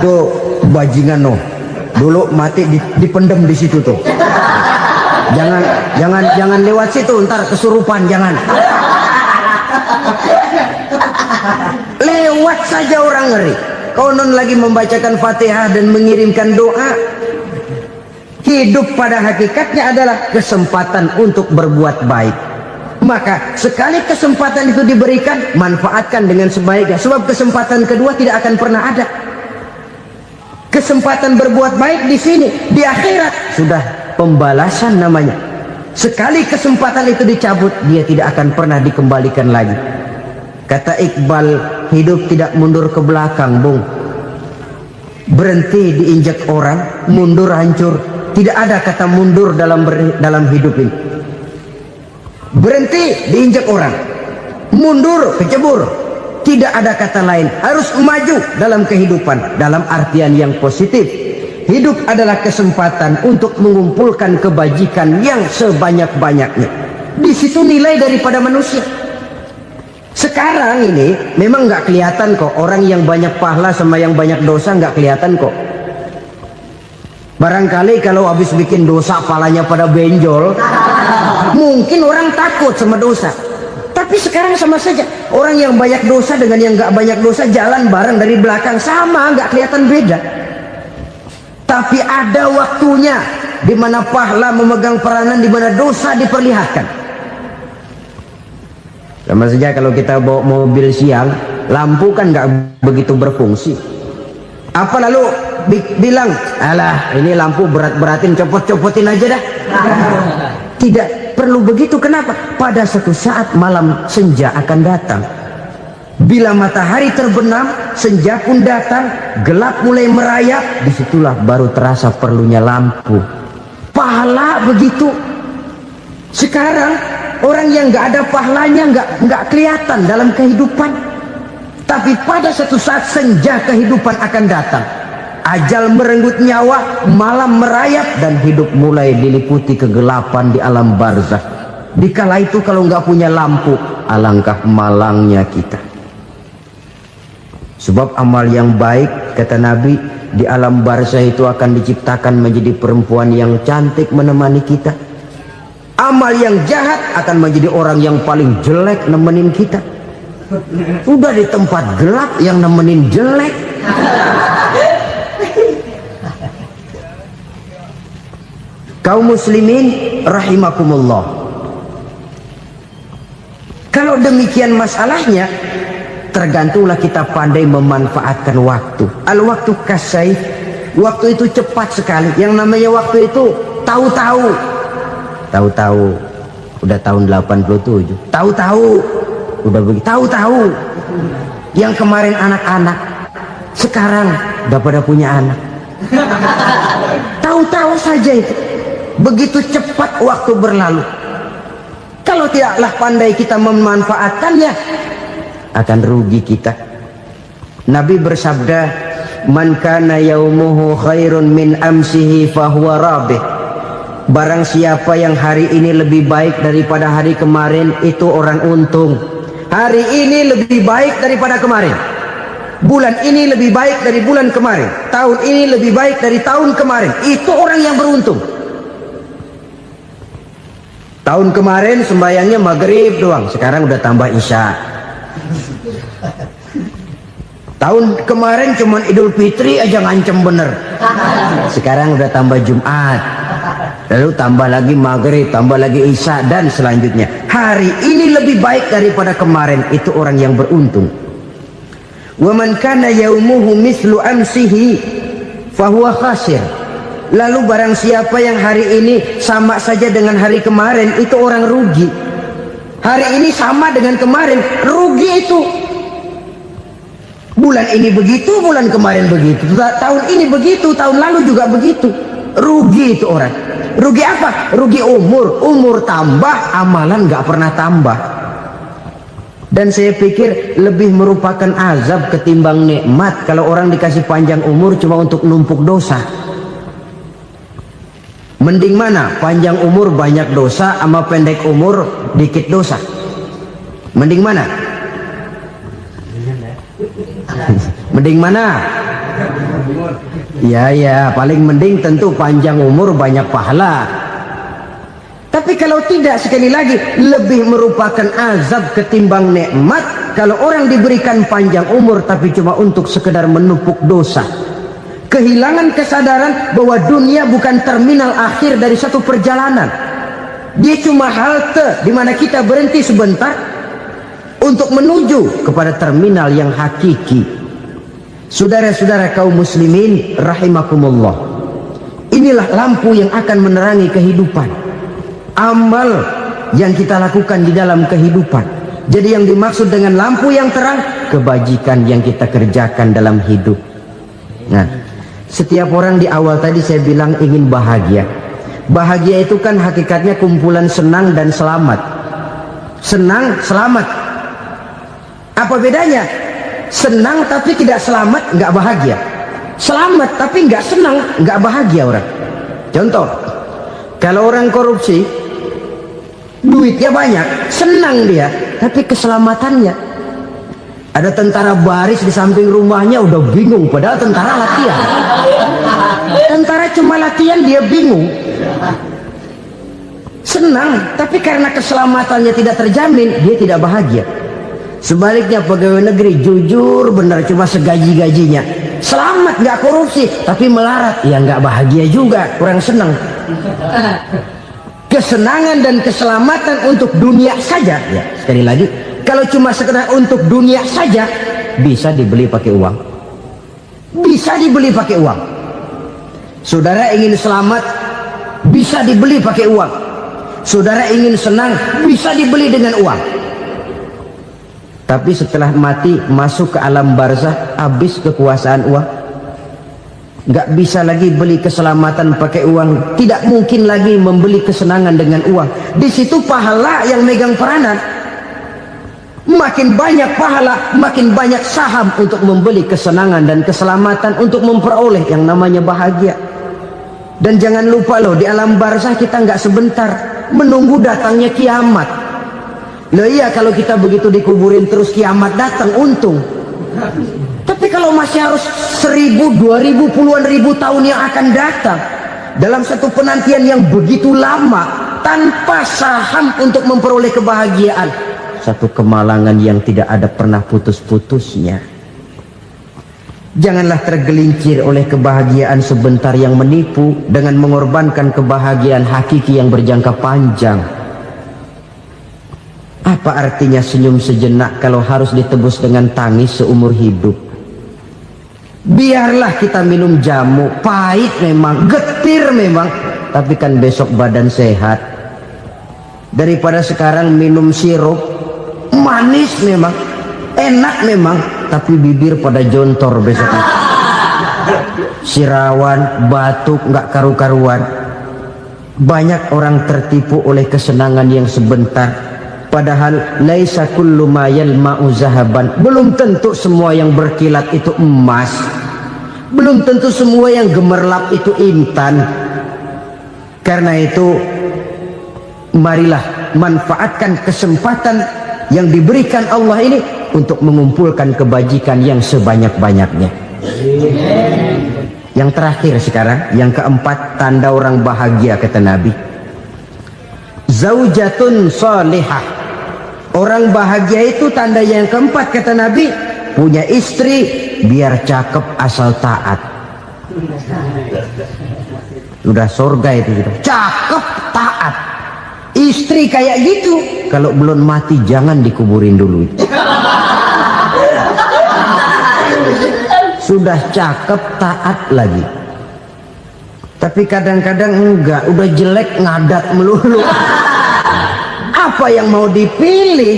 Tuh bajingan no, dulu mati dipendem di situ tuh. Jangan lewat situ, ntar kesurupan, jangan. Lewat saja orang ngeri. Konon lagi membacakan Fatihah dan mengirimkan doa. Hidup pada hakikatnya adalah kesempatan untuk berbuat baik. Maka sekali kesempatan itu diberikan, manfaatkan dengan sebaiknya. Sebab kesempatan kedua tidak akan pernah ada. Kesempatan berbuat baik di sini, di akhirat sudah pembalasan namanya. Sekali kesempatan itu dicabut, dia tidak akan pernah dikembalikan lagi. Kata Iqbal, hidup tidak mundur ke belakang, Bung. Berhenti diinjak orang, mundur hancur. Tidak ada kata mundur dalam hidup ini. Berhenti diinjak orang, mundur kecebur. Tidak ada kata lain, harus maju dalam kehidupan dalam artian yang positif. Hidup adalah kesempatan untuk mengumpulkan kebajikan yang sebanyak-banyaknya. Di situ nilai daripada manusia. Sekarang ini memang nggak kelihatan kok, orang yang banyak pahala sama yang banyak dosa nggak kelihatan kok. Barangkali kalau habis bikin dosa palanya pada benjol, mungkin orang takut sama dosa. Tapi sekarang sama saja, orang yang banyak dosa dengan yang nggak banyak dosa jalan bareng dari belakang, sama, nggak kelihatan beda. Tapi ada waktunya di mana pahala memegang peranan, di mana dosa diperlihatkan. Sama saja kalau kita bawa mobil siang, lampu kan nggak begitu berfungsi. Apa lalu bilang, alah ini lampu berat-beratin, copot-copotin aja dah. Tidak perlu begitu. Kenapa? Pada suatu saat malam senja akan datang. Bila matahari terbenam, senja pun datang, gelap mulai merayap, disitulah baru terasa perlunya lampu. Pahala begitu. Sekarang orang yang nggak ada pahalanya nggak kelihatan dalam kehidupan. Tapi pada suatu saat senja kehidupan akan datang. Ajal merenggut nyawa, malam merayap, dan hidup mulai diliputi kegelapan di alam barzakh. Dikala itu kalau nggak punya lampu, alangkah malangnya kita. Sebab amal yang baik, kata Nabi, di alam barzakh itu akan diciptakan menjadi perempuan yang cantik menemani kita. Amal yang jahat akan menjadi orang yang paling jelek nemenin kita. Udah di tempat gelap yang nemenin jelek. Kaum muslimin rahimakumullah. Kalau demikian masalahnya, tergantunglah kita pandai memanfaatkan waktu. Al-waktu kasayf, waktu itu cepat sekali. Yang namanya waktu itu tahu-tahu. Tahu-tahu udah tahun 87. Tahu-tahu udah begitu. Tahu-tahu yang kemarin anak-anak sekarang udah pada punya anak. Tahu-tahu saja itu. Begitu cepat waktu berlalu. Kalau tidaklah pandai kita memanfaatkannya, akan rugi kita. Nabi bersabda, man kana yaumuhu khairun min amsihi fahuwa rabih. Barang siapa yang hari ini lebih baik daripada hari kemarin, itu orang untung. Hari ini lebih baik daripada kemarin, bulan ini lebih baik dari bulan kemarin, tahun ini lebih baik dari tahun kemarin, itu orang yang beruntung. Tahun kemarin sembahyangnya maghrib doang, sekarang udah tambah isya. Tahun kemarin cuman Idul Fitri aja ngancem bener, sekarang udah tambah Jumat, lalu tambah lagi maghrib, tambah lagi isya, dan selanjutnya. Hari ini lebih baik daripada kemarin, itu orang yang beruntung. Wa man kana yaumuhu mislu amsihi fahuwa khasir. Lalu barang siapa yang hari ini sama saja dengan hari kemarin, itu orang rugi. Hari ini sama dengan kemarin, rugi itu. Bulan ini begitu, bulan kemarin begitu, tahun ini begitu, tahun lalu juga begitu. Rugi itu orang. Rugi apa? Rugi umur. Umur tambah, amalan gak pernah tambah. Dan saya pikir lebih merupakan azab ketimbang nikmat kalau orang dikasih panjang umur cuma untuk numpuk dosa. Mending mana? Panjang umur banyak dosa sama pendek umur dikit dosa? Mending mana? Mending mana? Ya, paling mending tentu panjang umur banyak pahala. Tapi kalau tidak, sekali lagi, lebih merupakan azab ketimbang nikmat kalau orang diberikan panjang umur tapi cuma untuk sekedar menumpuk dosa. Kehilangan kesadaran bahwa dunia bukan terminal akhir dari satu perjalanan. Dia cuma halte di mana kita berhenti sebentar untuk menuju kepada terminal yang hakiki. Saudara-saudara kaum muslimin rahimakumullah, inilah lampu yang akan menerangi kehidupan. Amal yang kita lakukan di dalam kehidupan. Jadi yang dimaksud dengan lampu yang terang, kebajikan yang kita kerjakan dalam hidup. Nah, setiap orang di awal tadi saya bilang ingin bahagia. Bahagia itu kan hakikatnya kumpulan senang dan selamat. Senang, selamat. Apa bedanya? Senang tapi tidak selamat, nggak bahagia. Selamat tapi nggak senang, nggak bahagia orang. Contoh, kalau orang korupsi, duitnya banyak, senang dia, tapi keselamatannya. Ada tentara baris di samping rumahnya udah bingung, padahal tentara latihan. Tentara cuma latihan, dia bingung. Senang, tapi karena keselamatannya tidak terjamin, dia tidak bahagia. Sebaliknya pegawai negeri jujur benar, cuma segaji-gajinya, selamat nggak korupsi, tapi melarat, ya nggak bahagia juga, kurang senang. Kesenangan dan keselamatan untuk dunia saja, ya sekali lagi, kalau cuma sekedar untuk dunia saja, bisa dibeli pakai uang. Bisa dibeli pakai uang. Saudara ingin selamat, bisa dibeli pakai uang. Saudara ingin senang, bisa dibeli dengan uang. Tapi setelah mati, masuk ke alam barzah, habis kekuasaan uang. Nggak bisa lagi beli keselamatan pakai uang. Tidak mungkin lagi membeli kesenangan dengan uang. Di situ pahala yang megang peranan. Makin banyak pahala, makin banyak saham untuk membeli kesenangan dan keselamatan, untuk memperoleh yang namanya bahagia. Dan jangan lupa loh, di alam barzah kita nggak sebentar, menunggu datangnya kiamat. Loh iya, kalau kita begitu dikuburin terus kiamat datang, untung. Tapi kalau masih harus 1000, 2000, puluhan ribu tahun yang akan datang, dalam satu penantian yang begitu lama, tanpa saham untuk memperoleh kebahagiaan, satu kemalangan yang tidak ada pernah putus-putusnya. Janganlah tergelincir oleh kebahagiaan sebentar yang menipu dengan mengorbankan kebahagiaan hakiki yang berjangka panjang. Apa artinya senyum sejenak kalau harus ditebus dengan tangis seumur hidup? Biarlah kita minum jamu, pahit memang, getir memang, tapi kan besok badan sehat. Daripada sekarang minum sirup, manis memang, enak memang, tapi bibir pada jontor besoknya. Sirawan, batuk, nggak karu-karuan. Banyak orang tertipu oleh kesenangan yang sebentar, padahal laisa kullu ma yalma'u zahaban. Belum tentu semua yang berkilat itu emas, belum tentu semua yang gemerlap itu intan. Karena itu marilah manfaatkan kesempatan yang diberikan Allah ini untuk mengumpulkan kebajikan yang sebanyak-banyaknya. Yang terakhir sekarang, yang keempat, tanda orang bahagia kata Nabi. Zaujatun salihah. Orang bahagia itu tanda yang keempat kata Nabi, punya istri biar cakep asal taat. Udah surga itu gitu. Cakep taat. Istri kayak gitu, kalau belum mati jangan dikuburin dulu. Sudah cakep taat lagi, tapi kadang-kadang enggak, udah jelek ngadat melulu. Apa yang mau dipilih?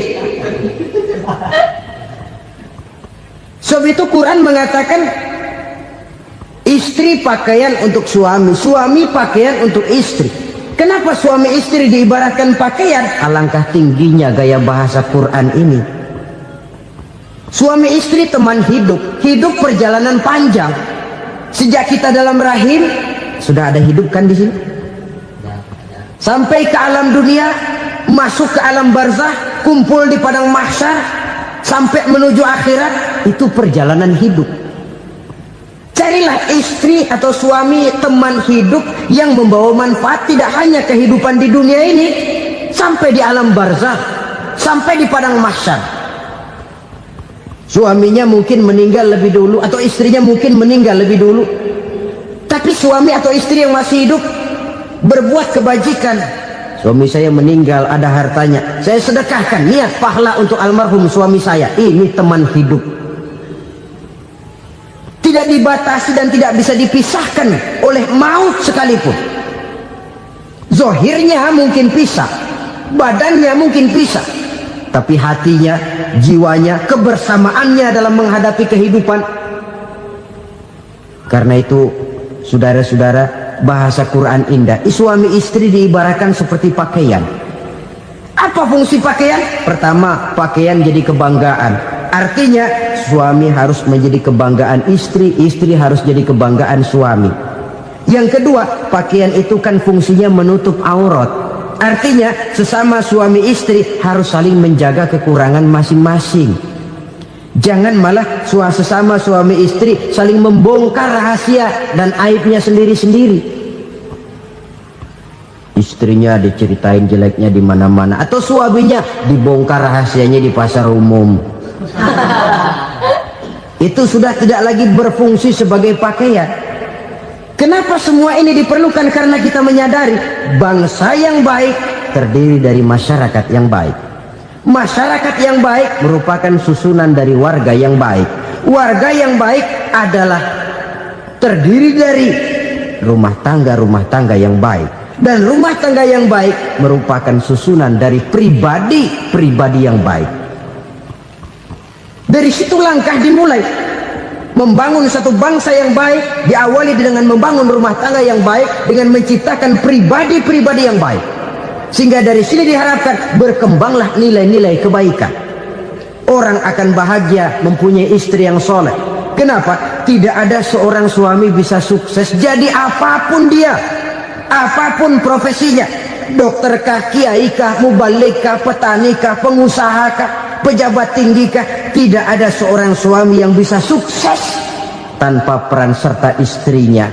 Sebab itu Quran mengatakan istri pakaian untuk suami, suami pakaian untuk istri. Kenapa suami istri diibaratkan pakaian? Alangkah tingginya gaya bahasa Quran ini. Suami istri teman hidup, hidup perjalanan panjang. Sejak kita dalam rahim sudah ada hidup kan di sini. Sampai ke alam dunia, masuk ke alam barzah, kumpul di padang mahsyar, sampai menuju akhirat, itu perjalanan hidup. Carilah istri atau suami teman hidup yang membawa manfaat tidak hanya kehidupan di dunia ini, sampai di alam barzah, sampai di padang mahsyar. Suaminya mungkin meninggal lebih dulu atau istrinya mungkin meninggal lebih dulu, tapi suami atau istri yang masih hidup berbuat kebajikan. Suami saya meninggal, ada hartanya, saya sedekahkan, niat pahala untuk almarhum suami saya. Ini teman hidup, tidak dibatasi dan tidak bisa dipisahkan oleh maut sekalipun. Zohirnya mungkin pisah, badannya mungkin pisah, tapi hatinya, jiwanya, kebersamaannya dalam menghadapi kehidupan. Karena itu saudara-saudara, bahasa Quran indah. Suami istri diibaratkan seperti pakaian. Apa fungsi pakaian? Pertama, pakaian jadi kebanggaan. Artinya suami harus menjadi kebanggaan istri, istri harus jadi kebanggaan suami. Yang kedua, pakaian itu kan fungsinya menutup aurat. Artinya sesama suami istri harus saling menjaga kekurangan masing-masing. Jangan malah sesama suami istri saling membongkar rahasia dan aibnya sendiri-sendiri. Istrinya diceritain jeleknya di mana-mana, atau suaminya dibongkar rahasianya di pasar umum. Itu sudah tidak lagi berfungsi sebagai pakaian. Kenapa semua ini diperlukan? Karena kita menyadari bangsa yang baik terdiri dari masyarakat yang baik. Masyarakat yang baik merupakan susunan dari warga yang baik. Warga yang baik adalah terdiri dari rumah tangga yang baik. Dan rumah tangga yang baik merupakan susunan dari pribadi yang baik. Dari situ langkah dimulai. Membangun satu bangsa yang baik diawali dengan membangun rumah tangga yang baik, dengan menciptakan pribadi-pribadi yang baik. Sehingga dari sini diharapkan berkembanglah nilai-nilai kebaikan. Orang akan bahagia mempunyai istri yang soleh. Kenapa? Tidak ada seorang suami bisa sukses jadi apapun dia, apapun profesinya. Dokterkah, kiaikah, mubalikah, petanikah, pengusahakah, pejabat tinggikah, tidak ada seorang suami yang bisa sukses tanpa peran serta istrinya.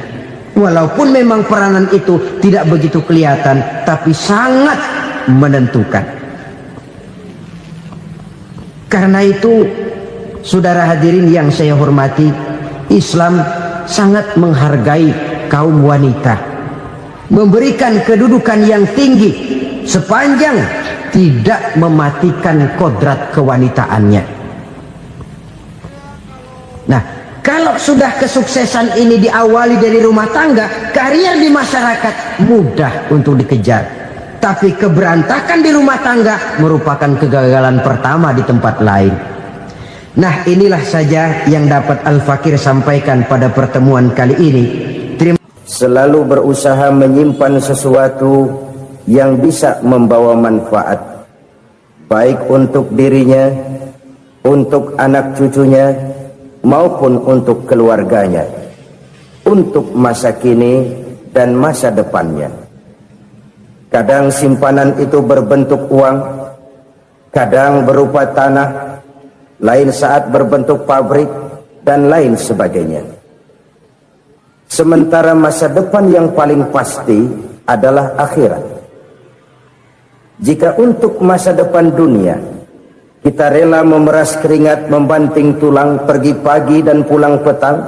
Walaupun memang peranan itu tidak begitu kelihatan, tapi sangat menentukan. Karena itu, saudara hadirin yang saya hormati, Islam sangat menghargai kaum wanita, memberikan kedudukan yang tinggi sepanjang tidak mematikan kodrat kewanitaannya. Nah, kalau sudah kesuksesan ini diawali dari rumah tangga, karier di masyarakat mudah untuk dikejar. Tapi keberantakan di rumah tangga merupakan kegagalan pertama di tempat lain. Nah, inilah saja yang dapat Al-Fakir sampaikan pada pertemuan kali ini. Terima selalu berusaha menyimpan sesuatu yang bisa membawa manfaat, baik untuk dirinya, untuk anak cucunya, maupun untuk keluarganya, untuk masa kini dan masa depannya. Kadang simpanan itu berbentuk uang, kadang berupa tanah, lain saat berbentuk pabrik, dan lain sebagainya. Sementara masa depan yang paling pasti adalah akhirat. Jika untuk masa depan dunia kita rela memeras keringat, membanting tulang, pergi pagi dan pulang petang,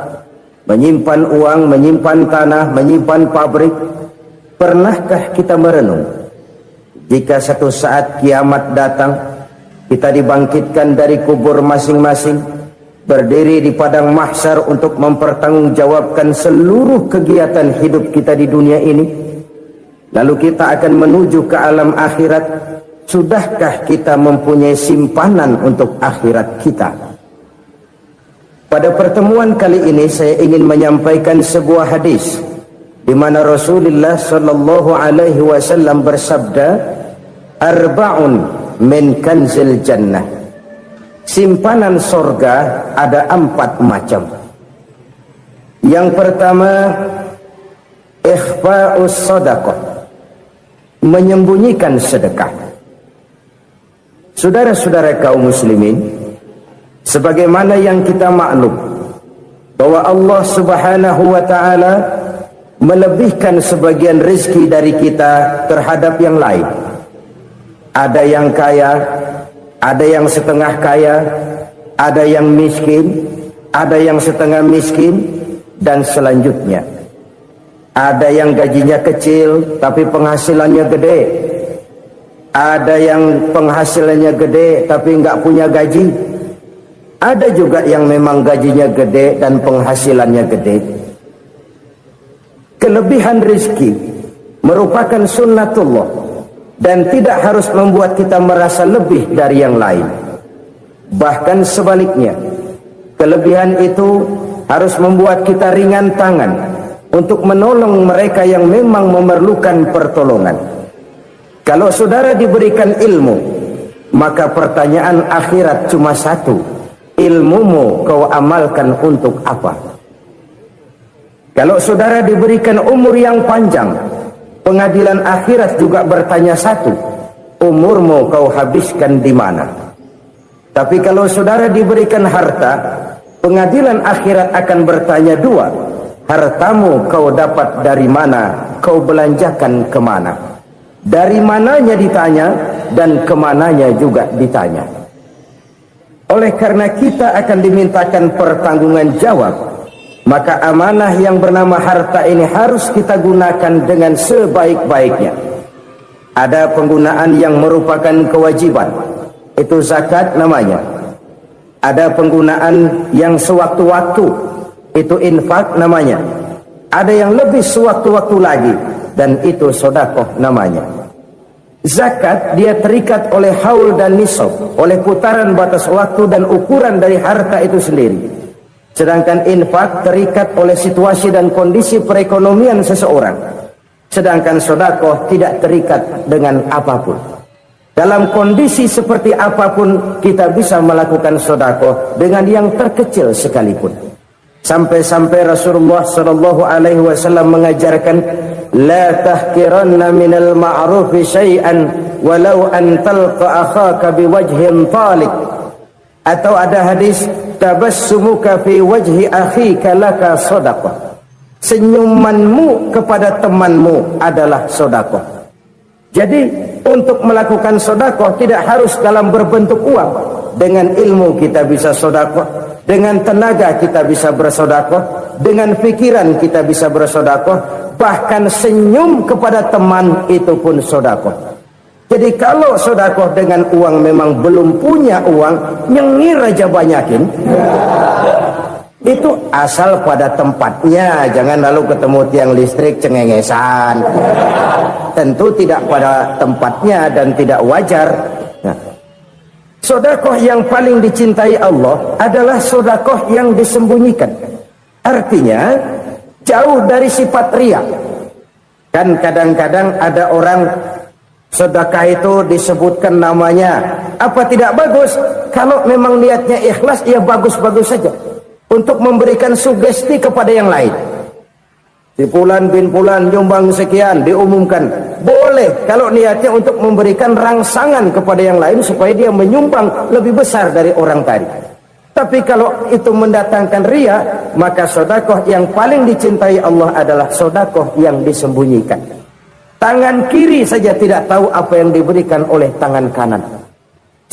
menyimpan uang, menyimpan tanah, menyimpan pabrik, pernahkah kita merenung jika satu saat kiamat datang, kita dibangkitkan dari kubur masing-masing, berdiri di padang mahsyar untuk mempertanggungjawabkan seluruh kegiatan hidup kita di dunia ini, lalu kita akan menuju ke alam akhirat. Sudahkah kita mempunyai simpanan untuk akhirat kita? Pada pertemuan kali ini saya ingin menyampaikan sebuah hadis di mana Rasulullah sallallahu alaihi wasallam bersabda, "Arba'un min kanzil jannah." Simpanan sorga ada 4 macam. Yang pertama, ikhfa'us sadaqah, menyembunyikan sedekah. Saudara-saudara kaum muslimin, sebagaimana yang kita maklum bahwa Allah Subhanahu wa taala melebihkan sebagian rezeki dari kita terhadap yang lain. Ada yang kaya, ada yang setengah kaya, ada yang miskin, ada yang setengah miskin, dan selanjutnya. Ada yang gajinya kecil tapi penghasilannya gede. Ada yang penghasilannya gede tapi nggak punya gaji. Ada juga yang memang gajinya gede dan penghasilannya gede. Kelebihan rezeki merupakan sunnatullah dan tidak harus membuat kita merasa lebih dari yang lain. Bahkan sebaliknya, kelebihan itu harus membuat kita ringan tangan untuk menolong mereka yang memang memerlukan pertolongan. Kalau saudara diberikan ilmu, maka pertanyaan akhirat cuma satu: ilmumu kau amalkan untuk apa? Kalau saudara diberikan umur yang panjang, pengadilan akhirat juga bertanya satu: umurmu kau habiskan di mana? Tapi kalau saudara diberikan harta, pengadilan akhirat akan bertanya dua: hartamu kau dapat dari mana? Kau belanjakan kemana? Dari mananya ditanya, dan kemananya juga ditanya. Oleh karena kita akan dimintakan pertanggungan jawab, maka amanah yang bernama harta ini harus kita gunakan dengan sebaik-baiknya. Ada penggunaan yang merupakan kewajiban, itu zakat namanya. Ada penggunaan yang sewaktu-waktu, itu infak namanya. Ada yang lebih sewaktu-waktu lagi, dan itu sedekah namanya. Zakat dia terikat oleh haul dan nisab, oleh putaran batas waktu dan ukuran dari harta itu sendiri. Sedangkan infak terikat oleh situasi dan kondisi perekonomian seseorang. Sedangkan sedekah tidak terikat dengan apapun. Dalam kondisi seperti apapun kita bisa melakukan sedekah dengan yang terkecil sekalipun. Sampai-sampai Rasulullah sallallahu alaihi wasallam mengajarkan, la tahkiranna minal ma'rufi syai'an walau an talqa akhaka biwajhin talik. Atau ada hadis, tabassumuka fi wajhi akhika laka shadaqah. Senyumanmu kepada temanmu adalah sedekah. Jadi untuk melakukan sedekah tidak harus dalam berbentuk uang. Dengan ilmu kita bisa sedekah, dengan tenaga kita bisa bersedekah, dengan pikiran kita bisa bersedekah, bahkan senyum kepada teman itu pun sedekah. Jadi kalau sedekah dengan uang memang belum punya uang, nyengir aja banyakin. Itu asal pada tempatnya, jangan lalu ketemu tiang listrik cengengesan. Tentu tidak pada tempatnya dan tidak wajar. Nah, sedekah yang paling dicintai Allah adalah sedekah yang disembunyikan. Artinya, jauh dari sifat riya. Kan kadang-kadang ada orang sedekah itu disebutkan namanya, apa tidak bagus? Kalau memang niatnya ikhlas, ya bagus-bagus saja. Untuk memberikan sugesti kepada yang lain. Si Fulan bin Fulan nyumbang sekian, diumumkan. Boleh kalau niatnya untuk memberikan rangsangan kepada yang lain supaya dia menyumbang lebih besar dari orang tadi. Tapi kalau itu mendatangkan riya, maka sedekah yang paling dicintai Allah adalah sedekah yang disembunyikan. Tangan kiri saja tidak tahu apa yang diberikan oleh tangan kanan.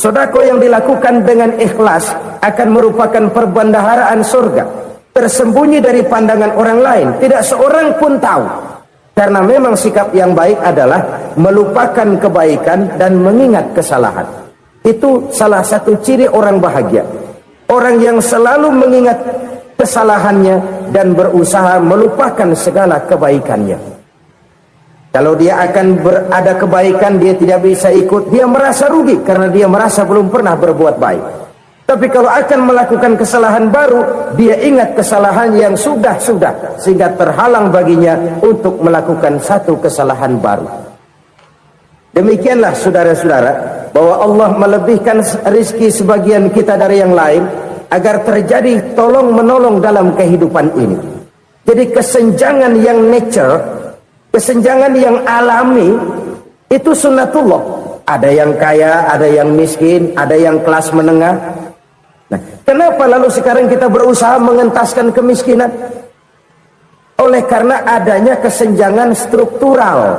Sedekah yang dilakukan dengan ikhlas akan merupakan perbendaharaan surga, tersembunyi dari pandangan orang lain, tidak seorang pun tahu. Karena memang sikap yang baik adalah melupakan kebaikan dan mengingat kesalahan. Itu salah satu ciri orang bahagia. Orang yang selalu mengingat kesalahannya dan berusaha melupakan segala kebaikannya. Kalau dia akan ada kebaikan, dia tidak bisa ikut, dia merasa rugi karena dia merasa belum pernah berbuat baik. Tapi kalau akan melakukan kesalahan baru, dia ingat kesalahan yang sudah-sudah, sehingga terhalang baginya untuk melakukan satu kesalahan baru. Demikianlah saudara-saudara, bahwa Allah melebihkan rizki sebagian kita dari yang lain, agar terjadi tolong-menolong dalam kehidupan ini. Jadi kesenjangan yang nature, kesenjangan yang alami, itu sunnatullah. Ada yang kaya, ada yang miskin, ada yang kelas menengah. Nah, kenapa lalu sekarang kita berusaha mengentaskan kemiskinan? Oleh karena adanya kesenjangan struktural.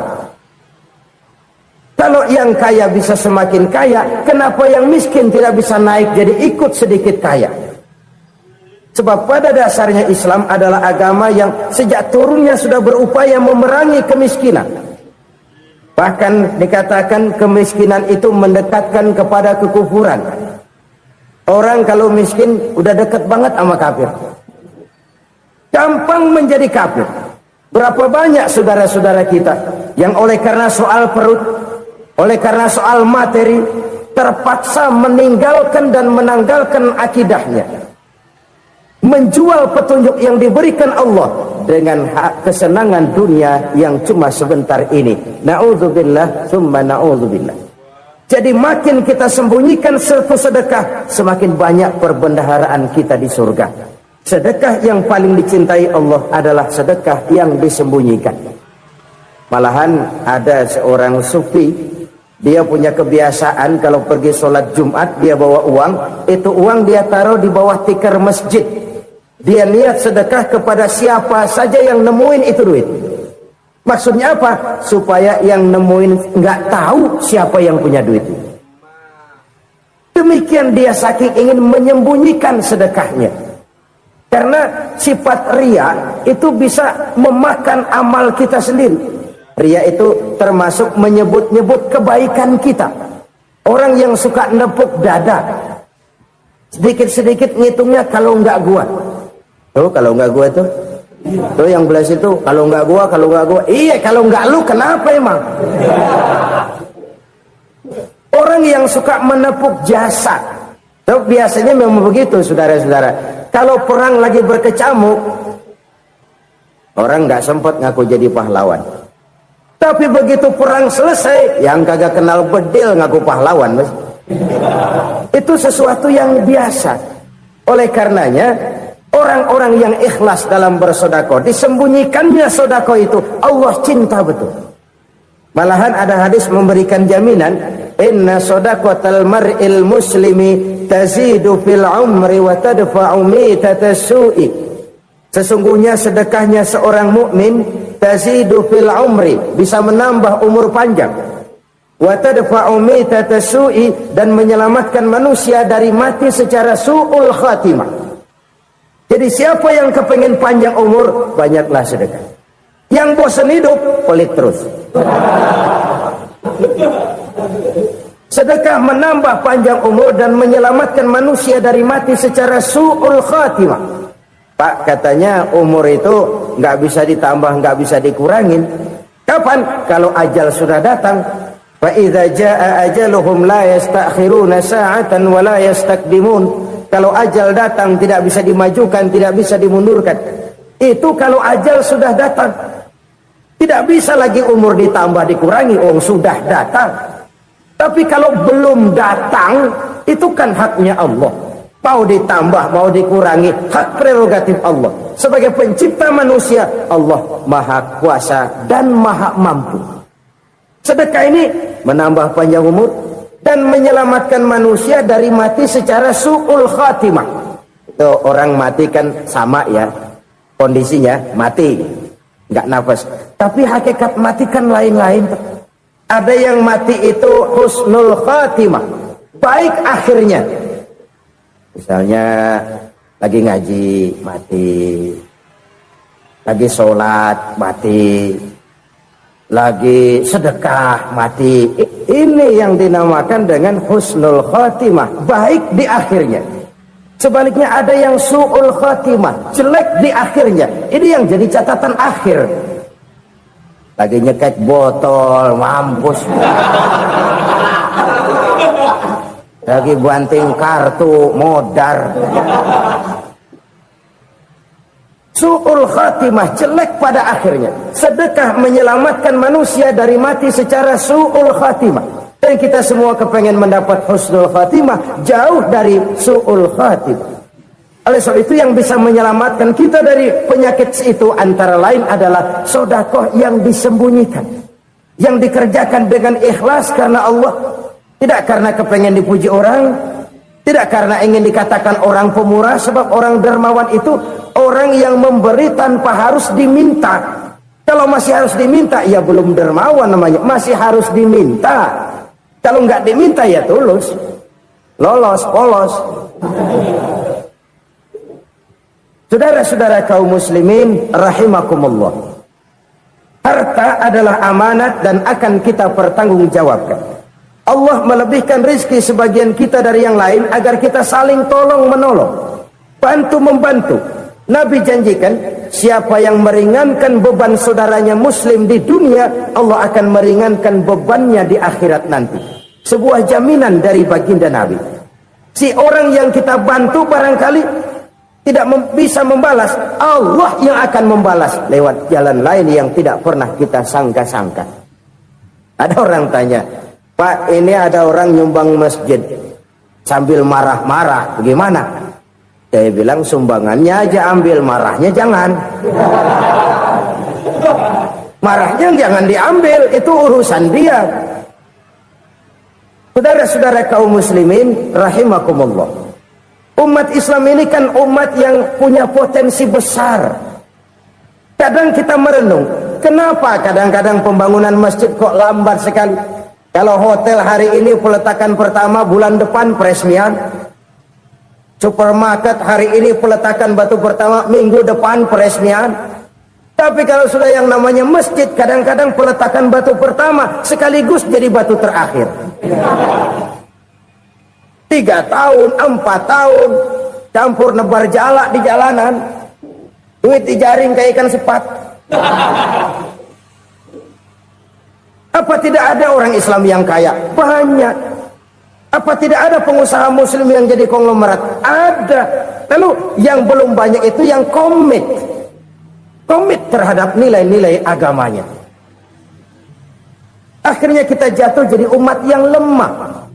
Kalau yang kaya bisa semakin kaya, kenapa yang miskin tidak bisa naik jadi ikut sedikit kaya? Sebab pada dasarnya Islam adalah agama yang sejak turunnya sudah berupaya memerangi kemiskinan. Bahkan dikatakan kemiskinan itu mendekatkan kepada kekufuran. Orang kalau miskin udah dekat banget sama kafir. Gampang menjadi kafir. Berapa banyak saudara-saudara kita yang oleh karena soal perut, oleh karena soal materi, terpaksa meninggalkan dan menanggalkan akidahnya, menjual petunjuk yang diberikan Allah dengan kesenangan dunia yang cuma sebentar ini. Na'udzubillah summa na'udzubillah. Jadi makin kita sembunyikan satu sedekah, semakin banyak perbendaharaan kita di surga. Sedekah yang paling dicintai Allah adalah sedekah yang disembunyikan. Malahan ada seorang sufi, dia punya kebiasaan kalau pergi sholat Jumat, dia bawa uang, itu uang dia taruh di bawah tikar masjid. Dia niat sedekah kepada siapa saja yang nemuin itu duit. Maksudnya apa? Supaya yang nemuin nggak tahu siapa yang punya duit. Demikian dia saking ingin menyembunyikan sedekahnya. Karena sifat riya itu bisa memakan amal kita sendiri. Riya itu termasuk menyebut-nyebut kebaikan kita. Orang yang suka nepuk dada, sedikit-sedikit ngitungnya kalau nggak gua. Tuh kalau nggak gua tuh. Tuh yang belas itu kalau nggak gua. Iya kalau nggak lu kenapa emang? Orang yang suka menepuk jasa, tuh biasanya memang begitu saudara-saudara. Kalau perang lagi berkecamuk, orang nggak sempat ngaku jadi pahlawan. Tapi begitu perang selesai, yang kagak kenal bedil ngaku pahlawan, mas. Itu sesuatu yang biasa. Oleh karenanya, orang-orang yang ikhlas dalam bersedekah, disembunyikannya sedekah itu, Allah cinta betul. Malahan ada hadis memberikan jaminan, inna sedaqatal mar'il muslimi tazidu fil umri wa tadfa'u mitatas su'i. Sesungguhnya sedekahnya seorang mukmin tazidu fil umri, bisa menambah umur panjang, wa tadfa'u mitatas su'i, dan menyelamatkan manusia dari mati secara su'ul khatimah. Jadi siapa yang kepengen panjang umur, banyaklah sedekah. Yang bosan hidup, pelit terus. Sedekah menambah panjang umur dan menyelamatkan manusia dari mati secara su'ul khatimah. Pak, katanya umur itu nggak bisa ditambah, nggak bisa dikurangin. Kapan? Kalau ajal sudah datang. Fa idza jaa ajaluhum la yastakhiruna sa'atan wa la yastaqdimun. Kalau ajal datang tidak bisa dimajukan, tidak bisa dimundurkan. Itu kalau ajal sudah datang. Tidak bisa lagi umur ditambah dikurangi, sudah datang. Tapi kalau belum datang, itu kan haknya Allah. Mau ditambah, mau dikurangi, hak prerogatif Allah. Sebagai pencipta manusia, Allah maha kuasa dan maha mampu. Sedekah ini menambah panjang umur dan menyelamatkan manusia dari mati secara su'ul khatimah. Itu orang mati kan sama ya, kondisinya mati, nggak nafas. Tapi hakikat mati kan lain-lain. Ada yang mati itu husnul khatimah, baik akhirnya. Misalnya lagi ngaji mati, lagi sholat mati, lagi sedekah mati. Ini yang dinamakan dengan husnul khatimah, baik di akhirnya. Sebaliknya ada yang su'ul khatimah, jelek di akhirnya. Ini yang jadi catatan akhir. Lagi nyekek botol, mampus. Lagi banting kartu, modar. Su'ul khatimah, jelek pada akhirnya. Sedekah menyelamatkan manusia dari mati secara su'ul khatimah. Dan kita semua kepengen mendapat husnul khatimah, jauh dari su'ul khatimah. Oleh sebab itu yang bisa menyelamatkan kita dari penyakit itu antara lain adalah sedekah yang disembunyikan, yang dikerjakan dengan ikhlas karena Allah, tidak karena kepengen dipuji orang, tidak karena ingin dikatakan orang pemurah. Sebab orang dermawan itu orang yang memberi tanpa harus diminta. Kalau masih harus diminta, ya belum dermawan namanya, masih harus diminta. Kalau nggak diminta ya tulus, lolos, polos. Saudara-saudara kaum muslimin rahimakumullah, harta adalah amanat dan akan kita pertanggungjawabkan. Allah melebihkan rezeki sebagian kita dari yang lain agar kita saling tolong menolong, bantu membantu. Nabi janjikan, siapa yang meringankan beban saudaranya muslim di dunia, Allah akan meringankan bebannya di akhirat nanti. Sebuah jaminan dari baginda Nabi. Si orang yang kita bantu barangkali tidak bisa membalas, Allah yang akan membalas lewat jalan lain yang tidak pernah kita sangka-sangka. Ada orang tanya, Pak, ini ada orang nyumbang masjid sambil marah-marah, bagaimana? Saya bilang sumbangannya aja ambil, marahnya jangan. Marahnya jangan diambil, itu urusan dia. Saudara-saudara kaum muslimin rahimakumullah, umat Islam ini kan umat yang punya potensi besar. Kadang kita merenung, kenapa kadang-kadang pembangunan masjid kok lambat sekali? Kalau hotel hari ini peletakan pertama, bulan depan peresmian. Supermarket hari ini peletakan batu pertama, minggu depan peresmian. Tapi kalau sudah yang namanya masjid, kadang-kadang peletakan batu pertama sekaligus jadi batu terakhir. 3 tahun, 4 tahun, campur nebar jalak di jalanan, duit dijaring kayak ikan sepat. Apa tidak ada orang Islam yang kaya? Banyak. Apa tidak ada pengusaha muslim yang jadi konglomerat? Ada. Lalu yang belum banyak itu yang komit terhadap nilai-nilai agamanya. Akhirnya kita jatuh jadi umat yang lemah.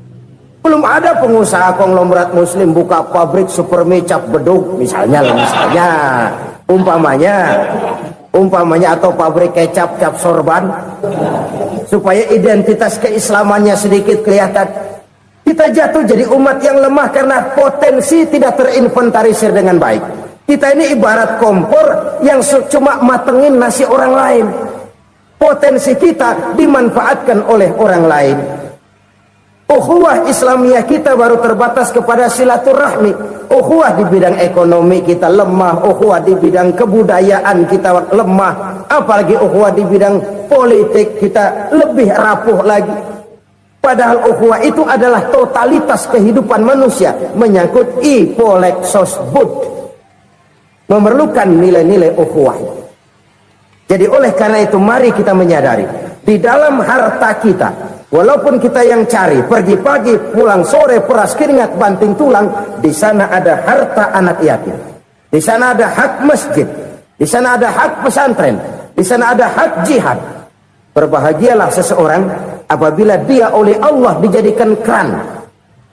Belum ada pengusaha konglomerat muslim buka pabrik super mie cap beduk misalnya umpamanya atau pabrik kecap cap sorban supaya identitas keislamannya sedikit kelihatan. Kita jatuh jadi umat yang lemah karena potensi tidak terinventarisir dengan baik. Kita ini ibarat kompor yang cuma matengin nasi orang lain. Potensi kita dimanfaatkan oleh orang lain. Ukhuwah Islamiyah kita baru terbatas kepada silaturahmi. Ukhuwah di bidang ekonomi kita lemah, ukhuwah di bidang kebudayaan kita lemah, apalagi ukhuwah di bidang politik kita lebih rapuh lagi. Padahal ukhuwah itu adalah totalitas kehidupan manusia, menyangkut ipolek sosbud. Memerlukan nilai-nilai ukhuwah. Jadi oleh karena itu mari kita menyadari, di dalam harta kita, walaupun kita yang cari, pergi pagi, pulang sore, peras keringat, banting tulang, di sana ada harta anak yatim. Di sana ada hak masjid. di sana ada hak pesantren, di sana ada hak jihad. Berbahagialah seseorang apabila dia oleh Allah dijadikan keran.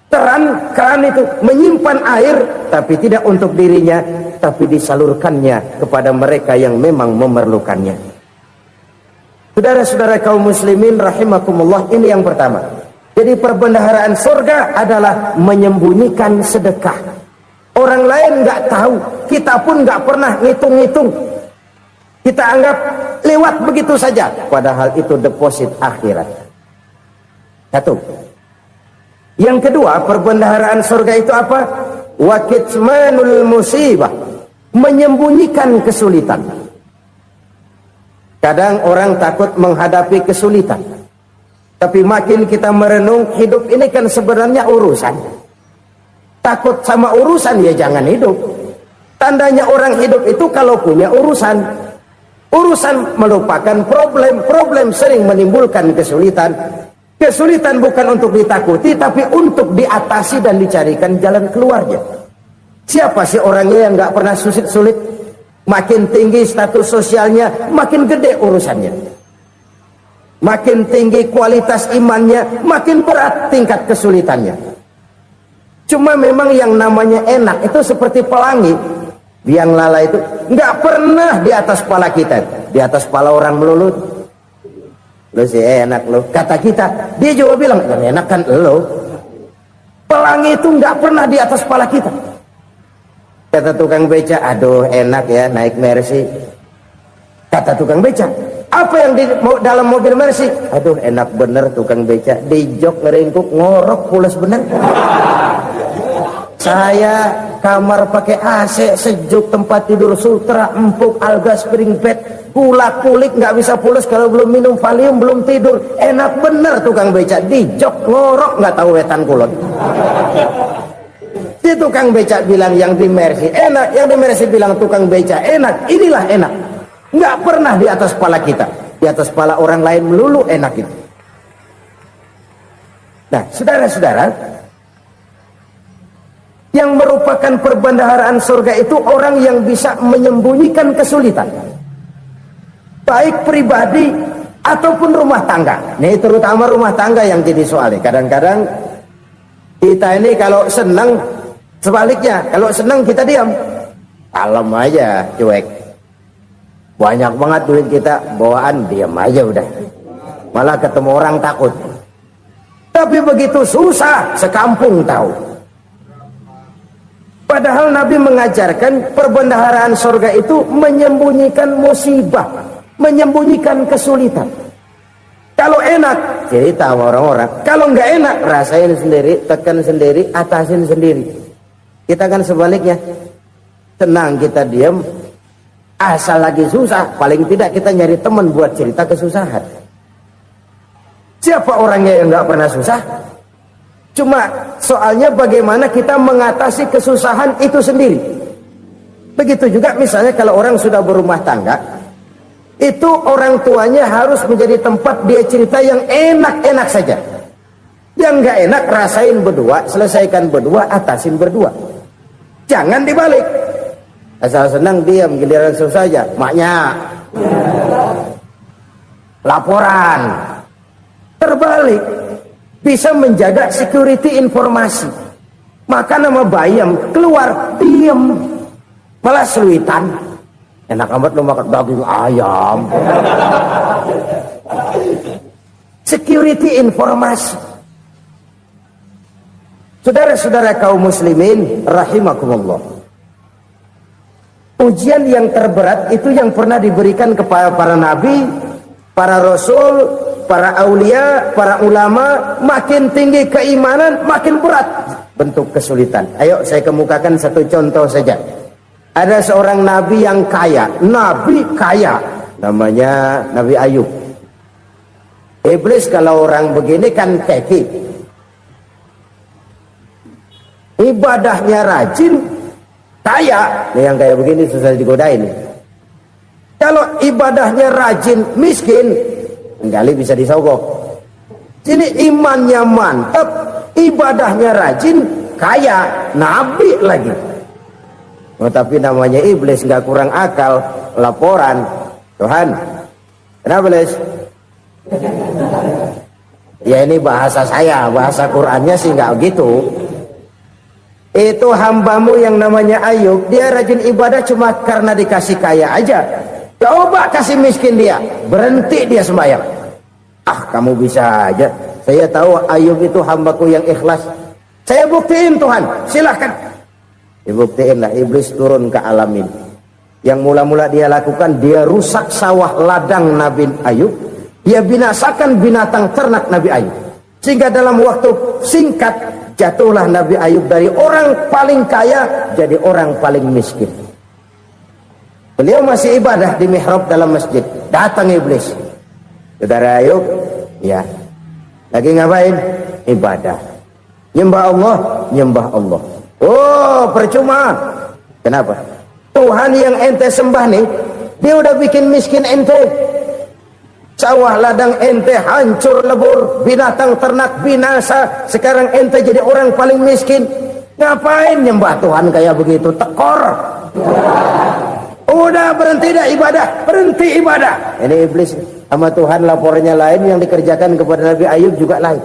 Keran itu menyimpan air, tapi tidak untuk dirinya, tapi disalurkannya kepada mereka yang memang memerlukannya. Saudara-saudara kaum muslimin rahimakumullah, ini yang pertama. Jadi perbendaharaan surga adalah menyembunyikan sedekah. Orang lain nggak tahu, kita pun nggak pernah ngitung-ngitung. Kita anggap lewat begitu saja, padahal itu deposit akhirat. Satu. Yang kedua, perbendaharaan surga itu apa? Wa kitmanul musibah, menyembunyikan kesulitan. Kadang orang takut menghadapi kesulitan, tapi makin kita merenung, hidup ini kan sebenarnya urusan. Takut sama urusan, ya jangan hidup. Tandanya orang hidup itu kalau punya urusan. Urusan melupakan problem. Problem sering menimbulkan kesulitan. Kesulitan bukan untuk ditakuti, tapi untuk diatasi dan dicarikan jalan keluarnya. Siapa sih orangnya yang nggak pernah sulit-sulit? Makin tinggi status sosialnya, makin gede urusannya. Makin tinggi kualitas imannya, makin berat tingkat kesulitannya. Cuma memang yang namanya enak itu seperti pelangi. Biang lala itu nggak pernah di atas kepala kita, di atas kepala orang melulu. Lo sih enak lo, kata kita. Dia juga bilang yang enak kan lo. Pelangi itu nggak pernah di atas kepala kita. Kata tukang beca, aduh enak ya naik Mercy. Kata tukang beca, apa yang di dalam mobil Mercy? Aduh enak bener tukang beca, di jok ngeringkuk ngorok pulas bener. Saya kamar pakai AC, sejuk, tempat tidur sutra, empuk, alga, spring bed, kulak kulik nggak bisa pulas kalau belum minum Valium, belum tidur. Enak bener tukang beca, di jok ngorok nggak tahu wetan kulot. Si tukang beca bilang yang di Mercy enak, yang di Mercy bilang tukang beca enak. Inilah enak, nggak pernah di atas kepala kita, di atas kepala orang lain melulu enak itu. Nah, saudara-saudara, yang merupakan perbendaharaan surga itu orang yang bisa menyembunyikan kesulitan, baik pribadi ataupun rumah tangga. Ini terutama rumah tangga yang jadi soalnya. Kadang-kadang kita ini kalau senang, sebaliknya kalau senang kita diam, kalem aja, cuek. Banyak banget duit kita bawaan, diam aja udah. Malah ketemu orang takut. Tapi begitu susah, sekampung tahu. Padahal Nabi mengajarkan perbendaharaan surga itu menyembunyikan musibah, menyembunyikan kesulitan. Kalau enak, cerita sama orang-orang. Kalau nggak enak, rasain sendiri, tekan sendiri, atasin sendiri. Kita kan sebaliknya, tenang kita diam, asal lagi susah, paling tidak kita nyari teman buat cerita kesusahan. Siapa orangnya yang nggak pernah susah? Cuma soalnya bagaimana kita mengatasi kesusahan itu sendiri. Begitu juga misalnya kalau orang sudah berumah tangga, itu orang tuanya harus menjadi tempat dia cerita yang enak-enak saja. Yang nggak enak rasain berdua, selesaikan berdua, atasin berdua. Jangan dibalik. Asal senang diam, giliran susah saja. Maknya laporan. Terbalik. Bisa menjaga security informasi. Maka nama bayam keluar diam, malah seluitan. Enak amat lo makan daging ayam. Security informasi. Saudara-saudara kaum muslimin rahimakumullah, ujian yang terberat itu yang pernah diberikan kepada para nabi, para rasul, para aulia, para ulama. Makin tinggi keimanan, makin berat bentuk kesulitan. Ayo saya kemukakan satu contoh saja. Ada seorang nabi yang kaya, nabi kaya, namanya Nabi Ayub. Iblis kalau orang begini kan keki, ibadahnya rajin, kaya. Nih yang kayak begini susah digodain. Kalau ibadahnya rajin, miskin, kali bisa disogok. Sini imannya mantap, ibadahnya rajin, kaya, nabi lagi. Oh, tapi namanya iblis, nggak kurang akal. Laporan, Tuhan, kenapa Les? Ya ini bahasa saya, bahasa Qurannya sih nggak gitu. Itu hambamu yang namanya Ayub, dia rajin ibadah cuma karena dikasih kaya aja. Coba kasih miskin dia, berhenti dia sembahyang. Ah, kamu bisa aja. Saya tahu Ayub itu hambaku yang ikhlas. Saya buktiin Tuhan, silahkan. Dibuktiin lah, iblis turun ke alam ini. Yang mula-mula dia lakukan, dia rusak sawah ladang Nabi Ayub. Dia binasakan binatang ternak Nabi Ayub. Sehingga dalam waktu singkat, jatuhlah Nabi Ayub dari orang paling kaya jadi orang paling miskin. Beliau masih ibadah di mihrab dalam masjid. Datang iblis. Saudara Ayub, ya, lagi ngapain? Ibadah. Nyembah Allah, nyembah Allah. Oh, percuma. Kenapa? Tuhan yang ente sembah nih, dia udah bikin miskin ente. Sawah ladang ente hancur lebur, binatang ternak binasa. Sekarang ente jadi orang paling miskin. Ngapain nyembah Tuhan kayak begitu? Tekor. Udah berhenti dah ibadah, berhenti ibadah. Ini iblis sama Tuhan laporannya lain, yang dikerjakan kepada Nabi Ayub juga lain.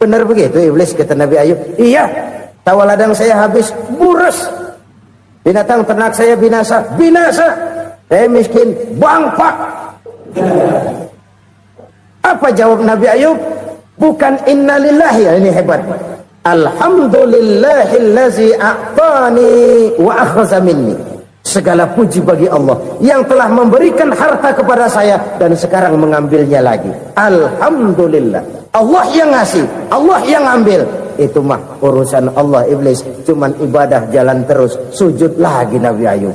Benar begitu iblis, kata Nabi Ayub. Iya, sawah ladang saya habis, buras. Binatang ternak saya binasa, binasa. Saya miskin, bangpak. Apa jawab Nabi Ayub? Bukan innalillahi, ya ini hebat. Alhamdulillahillazi a'tani wa akhza minni. Segala puji bagi Allah yang telah memberikan harta kepada saya dan sekarang mengambilnya lagi. Alhamdulillah. Allah yang ngasih, Allah yang ambil. Itu mah urusan Allah. Iblis cuman ibadah jalan terus, sujud lagi Nabi Ayub.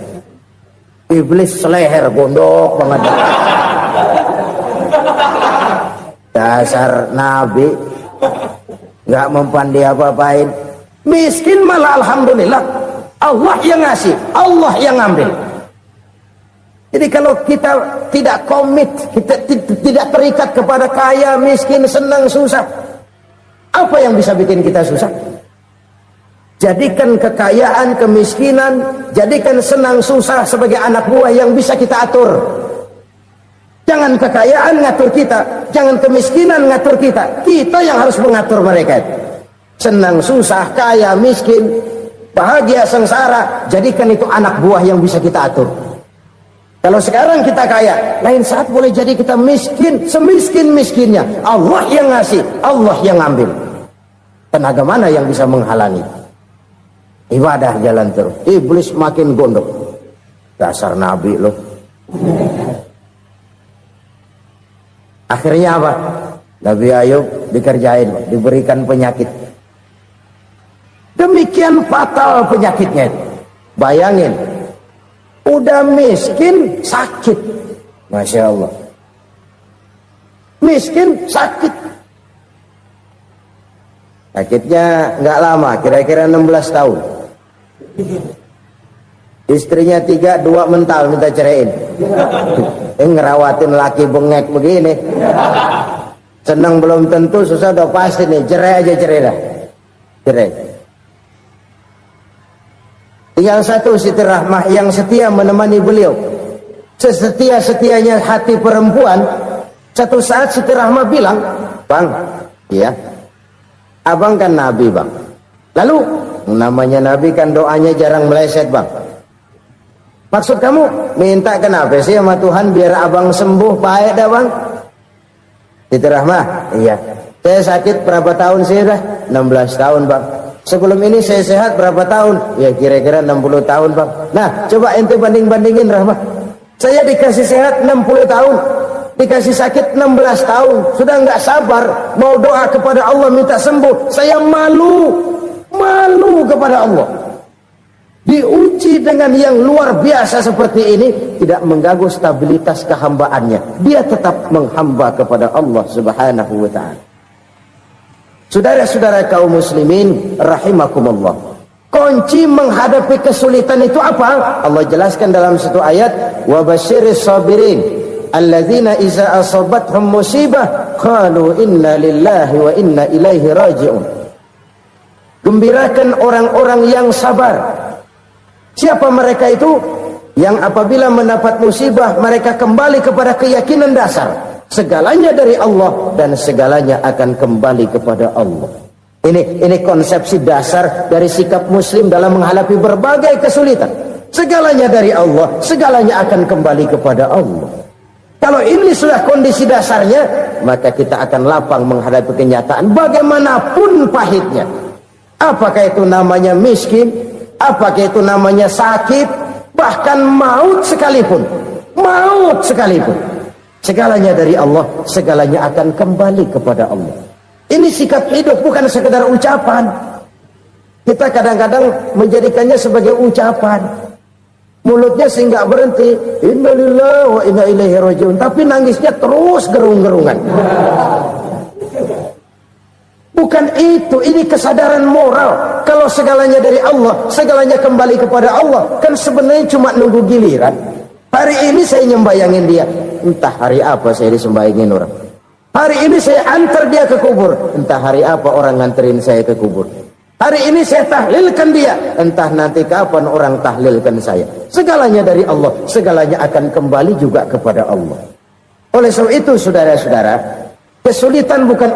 Iblis seleher gondok banget. Dasar Nabi nggak mempan dia apa-apain. Miskin malah alhamdulillah. Allah yang ngasih, Allah yang ambil. Jadi kalau kita tidak komit, kita tidak terikat kepada kaya, miskin, senang, susah, apa yang bisa bikin kita susah? Jadikan kekayaan, kemiskinan, jadikan senang, susah sebagai anak buah yang bisa kita atur. Jangan kekayaan ngatur kita, jangan kemiskinan ngatur kita. Kita yang harus mengatur mereka. Senang, susah, kaya, miskin, bahagia, sengsara, jadikan itu anak buah yang bisa kita atur. Kalau sekarang kita kaya, lain saat boleh jadi kita miskin, semiskin-miskinnya. Allah yang ngasih, Allah yang ambil. Tenaga mana yang bisa menghalangi? Ibadah jalan terus. Iblis makin gondok. Dasar Nabi loh. Akhirnya apa? Nabi Ayub dikerjain, diberikan penyakit. Demikian fatal penyakitnya. Bayangin, udah miskin sakit. Masya Allah. Miskin sakit. Sakitnya nggak lama, kira-kira 16 tahun. Istrinya 3, 2 mental minta ceraiin. Ngerawatin laki bengek begini. Senang belum tentu, susah udah pasti nih. Cerai aja, cerai dah. Cerai. Tinggal satu Siti Rahmah yang setia menemani beliau. Sesetia-setianya hati perempuan. Satu saat Siti Rahmah bilang, "Bang, ya, abang kan Nabi, Bang. Lalu, namanya Nabi kan doanya jarang meleset, Bang. Maksud kamu minta kenapa sih sama Tuhan biar abang sembuh baik dah, Bang?" Siti Rahmah, "Iya. Saya sakit berapa tahun sih dah? 16 tahun, Bang. Sebelum ini saya sehat berapa tahun? Ya kira-kira 60 tahun, Bang. Nah, coba ente banding-bandingin, Rahmah. Saya dikasih sehat 60 tahun, dikasih sakit 16 tahun. Sudah nggak sabar mau doa kepada Allah minta sembuh. Saya malu kepada Allah. Diuji dengan yang luar biasa seperti ini, tidak mengganggu stabilitas kehambaannya. Dia tetap menghamba kepada Allah Subhanahu wa ta'ala. Saudara-saudara kaum muslimin rahimakumullah. Kunci menghadapi kesulitan itu apa? Allah jelaskan dalam satu ayat, wa basyiris sabirin alladzina iza asabathum musibah qalu inna lillahi wa inna ilaihi raji'un. Gembirakan orang-orang yang sabar Siapa mereka itu? Yang apabila mendapat musibah mereka kembali kepada keyakinan dasar, segalanya dari Allah dan segalanya akan kembali kepada Allah. Ini konsepsi dasar dari sikap muslim dalam menghadapi berbagai kesulitan. Segalanya dari Allah, segalanya akan kembali kepada Allah. Kalau ini sudah kondisi dasarnya, maka kita akan lapang menghadapi kenyataan bagaimanapun pahitnya. Apakah itu namanya miskin, apakah itu namanya sakit, bahkan maut sekalipun. Maut sekalipun. Segalanya dari Allah, segalanya akan kembali kepada Allah. Ini sikap hidup, bukan sekedar ucapan. Kita kadang-kadang menjadikannya sebagai ucapan. Mulutnya sehingga berhenti, innalillahi wa inna ilaihi rajiun, tapi nangisnya terus gerung-gerungan. Bukan itu, ini kesadaran moral. Kalau segalanya dari Allah, segalanya kembali kepada Allah, kan sebenarnya cuma nunggu giliran. Hari ini saya nyembayangin dia, entah hari apa saya disembayangin orang. Hari ini saya antar dia ke kubur, entah hari apa orang nganterin saya ke kubur. Hari ini saya tahlilkan dia, entah nanti kapan orang tahlilkan saya. Segalanya dari Allah, segalanya akan kembali juga kepada Allah. Oleh sebab itu saudara-saudara, kesulitan bukan